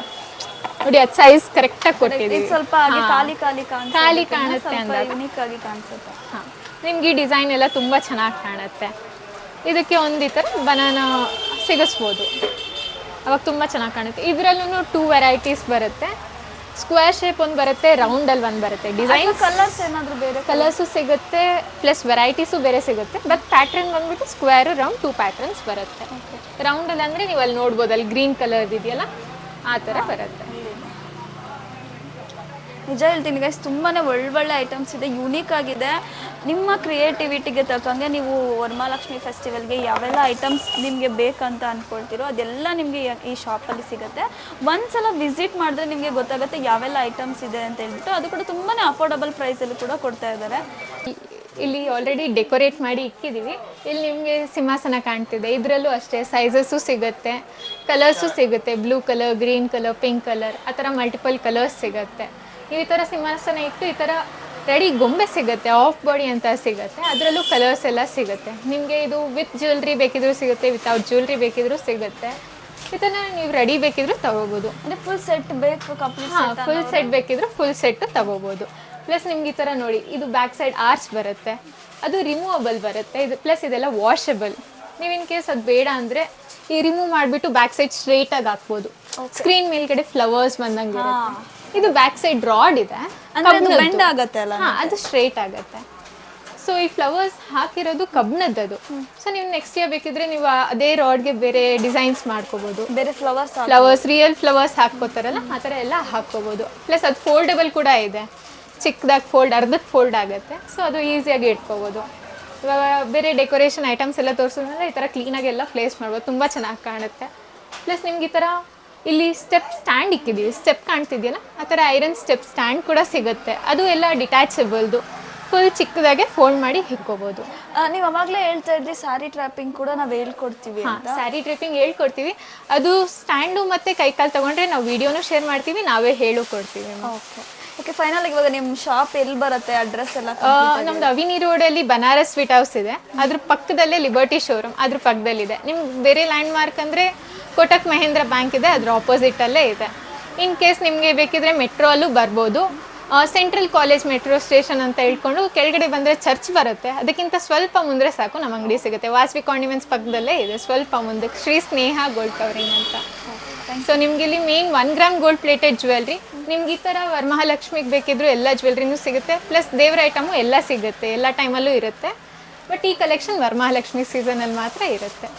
A: ನೋಡಿ, ಅದು ಸೈಜ್ ಕರೆಕ್ಟಾಗಿ ಕೊಟ್ಟಿದ್ದೀವಿ.
B: ಸ್ವಲ್ಪ ಖಾಲಿ
A: ಕಾಣುತ್ತೆ ಅಂದಾಗ ಹಾಂ, ನಿಮ್ಗೆ ಈ ಡಿಸೈನ್ ಎಲ್ಲ ತುಂಬ ಚೆನ್ನಾಗಿ ಕಾಣುತ್ತೆ. ಇದಕ್ಕೆ ಒಂದು ಈ ಥರ ಬನಾನಾ ಸಿಗಿಸ್ಬೋದು, ಅವಾಗ ತುಂಬ ಚೆನ್ನಾಗಿ ಕಾಣುತ್ತೆ. ಇದರಲ್ಲೂ 2 ವೆರೈಟೀಸ್ ಬರುತ್ತೆ. ಸ್ಕ್ವೇರ್ ಶೇಪ್ ಒಂದು ಬರುತ್ತೆ, ರೌಂಡಲ್ಲಿ ಒಂದು ಬರುತ್ತೆ. ಡಿಸೈನ್
B: ಕಲರ್ಸ್ ಏನಾದರೂ ಬೇರೆ
A: ಕಲರ್ಸು ಸಿಗುತ್ತೆ, ಪ್ಲಸ್ ವೆರೈಟೀಸು ಬೇರೆ ಸಿಗುತ್ತೆ. ಬಟ್ ಪ್ಯಾಟ್ರನ್ ಬಂದ್ಬಿಟ್ಟು ಸ್ಕ್ವೇರು ರೌಂಡ್ 2 ಪ್ಯಾಟ್ರನ್ಸ್ ಬರುತ್ತೆ. ರೌಂಡಲ್ಲಿ ಅಂದರೆ ನೀವು ಅಲ್ಲಿ ನೋಡ್ಬೋದು, ಅಲ್ಲಿ ಗ್ರೀನ್ ಕಲರ್ ಇದೆಯಲ್ಲ ಆ ಥರ ಬರುತ್ತೆ.
B: ನಿಜ ಹೇಳ್ತೀನಿ ಗೈಸ್, ತುಂಬಾ ಒಳ್ಳೊಳ್ಳೆ ಐಟಮ್ಸ್ ಇದೆ, ಯೂನಿಕ್ ಆಗಿದೆ. ನಿಮ್ಮ ಕ್ರಿಯೇಟಿವಿಟಿಗೆ ತಕ್ಕಂಗೆ ನೀವು ವರಮಹಾಲಕ್ಷ್ಮಿ ಫೆಸ್ಟಿವಲ್ಗೆ ಯಾವೆಲ್ಲ ಐಟಮ್ಸ್ ನಿಮಗೆ ಬೇಕಂತ ಅಂದ್ಕೊಳ್ತೀರೋ ಅದೆಲ್ಲ ನಿಮಗೆ ಈ ಶಾಪಲ್ಲಿ ಸಿಗುತ್ತೆ. ಒಂದ್ಸಲ ವಿಸಿಟ್ ಮಾಡಿದ್ರೆ ನಿಮಗೆ ಗೊತ್ತಾಗುತ್ತೆ ಯಾವೆಲ್ಲ ಐಟಮ್ಸ್ ಇದೆ ಅಂತ ಹೇಳ್ಬಿಟ್ಟು. ಅದು ಕೂಡ ತುಂಬಾ ಅಫೋರ್ಡಬಲ್ ಪ್ರೈಸಲ್ಲಿ ಕೂಡ ಕೊಡ್ತಾ ಇದ್ದಾರೆ.
A: ಇಲ್ಲಿ ಆಲ್ರೆಡಿ ಡೆಕೋರೇಟ್ ಮಾಡಿ ಇಕ್ಕಿದ್ದೀವಿ. ಇಲ್ಲಿ ನಿಮಗೆ ಸಿಂಹಾಸನ ಕಾಣ್ತಿದೆ, ಇದರಲ್ಲೂ ಅಷ್ಟೇ ಸೈಜಸ್ಸು ಸಿಗುತ್ತೆ, ಕಲರ್ಸು ಸಿಗುತ್ತೆ. Blue colour, green colour, pink colour, ಆ ಥರ ಮಲ್ಟಿಪಲ್ ಕಲರ್ಸ್ ಸಿಗುತ್ತೆ. ಈ ಥರ ಸಿಂಹಾಸನ ಇಟ್ಟು ಈ ಥರ ರೆಡಿ ಗೊಂಬೆ ಸಿಗುತ್ತೆ, ಆಫ್ ಬಾಡಿ ಅಂತ ಸಿಗುತ್ತೆ. ಅದರಲ್ಲೂ ಕಲರ್ಸ್ ಎಲ್ಲ ಸಿಗುತ್ತೆ. ನಿಮಗೆ ಇದು ವಿತ್ ಜ್ಯುವೆಲ್ರಿ ಬೇಕಿದ್ರೂ ಸಿಗುತ್ತೆ, ವಿತೌಟ್ ಜ್ಯುವೆಲ್ರಿ ಬೇಕಿದ್ರೂ ಸಿಗುತ್ತೆ. ಇದನ್ನು ನೀವು ರೆಡಿ ಬೇಕಿದ್ರೂ ತಗೋಬೋದು.
B: ಅಂದರೆ ಫುಲ್ ಸೆಟ್ ಬೇಕು, ಕಂಪ್ಲೀಟ್.
A: ಹಾಂ, ಫುಲ್ ಸೆಟ್ ಬೇಕಿದ್ರೂ ಫುಲ್ ಸೆಟ್ಟು ತಗೋಬೋದು. ಪ್ಲಸ್ ನಿಮ್ಗೆ ಈ ಥರ ನೋಡಿ, ಇದು ಬ್ಯಾಕ್ ಸೈಡ್ ಆರ್ಚ್ ಬರುತ್ತೆ, ಅದು ರಿಮೂವಬಲ್ ಬರುತ್ತೆ. ಇದು ಪ್ಲಸ್ ಇದೆಲ್ಲ ವಾಷಬಲ್. ನೀವು ಇನ್ ಕೇಸ್ ಅದು ಬೇಡ ಅಂದರೆ ಈ ರಿಮೂವ್ ಮಾಡಿಬಿಟ್ಟು ಬ್ಯಾಕ್ ಸೈಡ್ ಸ್ಟ್ರೇಟಾಗಿ ಹಾಕ್ಬೋದು. ಸ್ಕ್ರೀನ್ ಮೇಲ್ಗಡೆ ಫ್ಲವರ್ಸ್ ಬಂದಂಗೆ ಇರುತ್ತೆ. ಇದು ಬ್ಯಾಕ್ ಸೈಡ್ ರಾಡ್ ಇದೆ,
B: ಬೆಂಡ್ ಆಗುತ್ತೆ ಅಲ್ಲ,
A: ಅದು ಸ್ಟ್ರೇಟ್ ಆಗುತ್ತೆ. ಸೊ ಈ ಫ್ಲವರ್ಸ್ ಹಾಕಿರೋದು ಕಬ್ಬಿಣದ್ದು. ಸೊ ನೀವು ನೆಕ್ಸ್ಟ್ ಇಯರ್ ಬೇಕಿದ್ರೆ ನೀವು ಅದೇ ರಾಡ್ಗೆ ಬೇರೆ ಡಿಸೈನ್ಸ್ ಮಾಡ್ಕೋಬೋದು.
B: ಬೇರೆ
A: ಫ್ಲವರ್ಸ್ ರಿಯಲ್ ಫ್ಲವರ್ಸ್ ಹಾಕ್ಕೋತಾರಲ್ಲ ಆ ಥರ ಎಲ್ಲ ಹಾಕ್ಕೋಬೋದು. ಪ್ಲಸ್ ಅದು ಫೋಲ್ಡಬಲ್ ಕೂಡ ಇದೆ, ಚಿಕ್ಕದಾಗಿ ಅರ್ಧಕ್ಕೆ ಫೋಲ್ಡ್ ಆಗುತ್ತೆ. ಸೊ ಅದು ಈಸಿಯಾಗಿ ಇಟ್ಕೋಬೋದು. ಇವಾಗ ಬೇರೆ ಡೆಕೋರೇಷನ್ ಐಟಮ್ಸ್ ಎಲ್ಲ ತೋರಿಸೋದ್ರಿಂದ ಈ ಥರ ಕ್ಲೀನಾಗಿ ಎಲ್ಲ ಪ್ಲೇಸ್ ಮಾಡ್ಬೋದು, ತುಂಬ ಚೆನ್ನಾಗಿ ಕಾಣುತ್ತೆ. ಪ್ಲಸ್ ನಿಮ್ಗೆ ಈ ಥರ ಇಲ್ಲಿ ಸ್ಟೆಪ್ ಸ್ಟ್ಯಾಂಡ್ ಇಕ್ಕಿದ್ದೀವಿ, ಸ್ಟೆಪ್ ಕಾಣ್ತಿದೆಯಲ್ಲ ಆ ಥರ ಐರನ್ ಸ್ಟೆಪ್ ಸ್ಟ್ಯಾಂಡ್ ಕೂಡ ಸಿಗುತ್ತೆ. ಅದು ಎಲ್ಲ ಡಿಟ್ಯಾಚಬಲ್ದು, ಫುಲ್ ಚಿಕ್ಕದಾಗೆ ಫೋಲ್ಡ್ ಮಾಡಿ ಇಕ್ಕೋಬೋದು.
B: ನೀವು ಅವಾಗಲೇ ಹೇಳ್ತಾ ಇದ್ರಿ ಸ್ಯಾರಿ ಟ್ರ್ಯಾಪಿಂಗ್ ಕೂಡ ನಾವು ಹೇಳ್ಕೊಡ್ತೀವಿ ಅಂತ.
A: ಸ್ಯಾರಿ ಟ್ರ್ಯಾಪಿಂಗ್ ಹೇಳ್ಕೊಡ್ತೀವಿ. ಅದು ಸ್ಟ್ಯಾಂಡು ಮತ್ತು ಕೈಕಾಲು ತೊಗೊಂಡ್ರೆ ನಾವು ವಿಡಿಯೋನೂ ಶೇರ್ ಮಾಡ್ತೀವಿ, ನಾವೇ ಹೇಳು ಕೊಡ್ತೀವಿ.
B: ಓಕೆ, ಫೈನಲ್ ಇವಾಗ ನಿಮ್ಮ ಶಾಪ್ ಎಲ್ಲಿ ಬರುತ್ತೆ, ಅಡ್ರೆಸ್ ಎಲ್ಲ?
A: ನಮ್ದು ಅವಿನಿ ರೋಡಲ್ಲಿ ಬನಾರಸ್ ಸ್ವೀಟ್ ಹೌಸ್ ಇದೆ, ಅದ್ರ ಪಕ್ಕದಲ್ಲೇ ಲಿಬರ್ಟಿ ಶೋರೂಮ್ ಅದ್ರ ಪಕ್ಕದಲ್ಲಿದೆ. ನಿಮ್ಗೆ ಬೇರೆ ಲ್ಯಾಂಡ್ ಮಾರ್ಕ್ ಅಂದರೆ ಕೋಟಕ್ ಮಹೇಂದ್ರ ಬ್ಯಾಂಕ್ ಇದೆ, ಅದ್ರ ಆಪೋಸಿಟಲ್ಲೇ ಇದೆ. ಇನ್ ಕೇಸ್ ನಿಮಗೆ ಬೇಕಿದ್ರೆ ಮೆಟ್ರೋ ಅಲ್ಲೂ ಬರ್ಬೋದು. ಸೆಂಟ್ರಲ್ ಕಾಲೇಜ್ ಮೆಟ್ರೋ ಸ್ಟೇಷನ್ ಅಂತ ಹೇಳ್ಕೊಂಡು ಕೆಳಗಡೆ ಬಂದರೆ ಚರ್ಚ್ ಬರುತ್ತೆ, ಅದಕ್ಕಿಂತ ಸ್ವಲ್ಪ ಮುಂದೆ ಸಾಕು ನಮ್ಮ ಅಂಗಡಿ ಸಿಗುತ್ತೆ. ವಾಸವಿ ಕಾಂಡಿಮೆಂಟ್ಸ್ ಪಕ್ಕದಲ್ಲೇ ಇದೆ, ಸ್ವಲ್ಪ ಮುಂದೆ ಶ್ರೀ ಸ್ನೇಹ ಗೋಲ್ಡ್ ಕವರಿಂಗ್ ಅಂತ. ಸೊ ನಿಮ್ಗೆ ಇಲ್ಲಿ main 1 gram gold plated jewellery, ನಿಮ್ಗೆ ಈ ಥರ ವರಮಹಾಲಕ್ಷ್ಮಿಗೆ ಬೇಕಿದ್ರು ಎಲ್ಲ ಜ್ಯುವೆಲ್ರಿನೂ ಸಿಗುತ್ತೆ. ಪ್ಲಸ್ ದೇವ್ರ ಐಟಮು ಎಲ್ಲ ಸಿಗುತ್ತೆ, ಎಲ್ಲ ಟೈಮಲ್ಲೂ ಇರುತ್ತೆ. ಬಟ್ ಈ ಕಲೆಕ್ಷನ್ ವರಮಹಾಲಕ್ಷ್ಮಿ ಸೀಸನಲ್ಲಿ ಮಾತ್ರ ಇರುತ್ತೆ.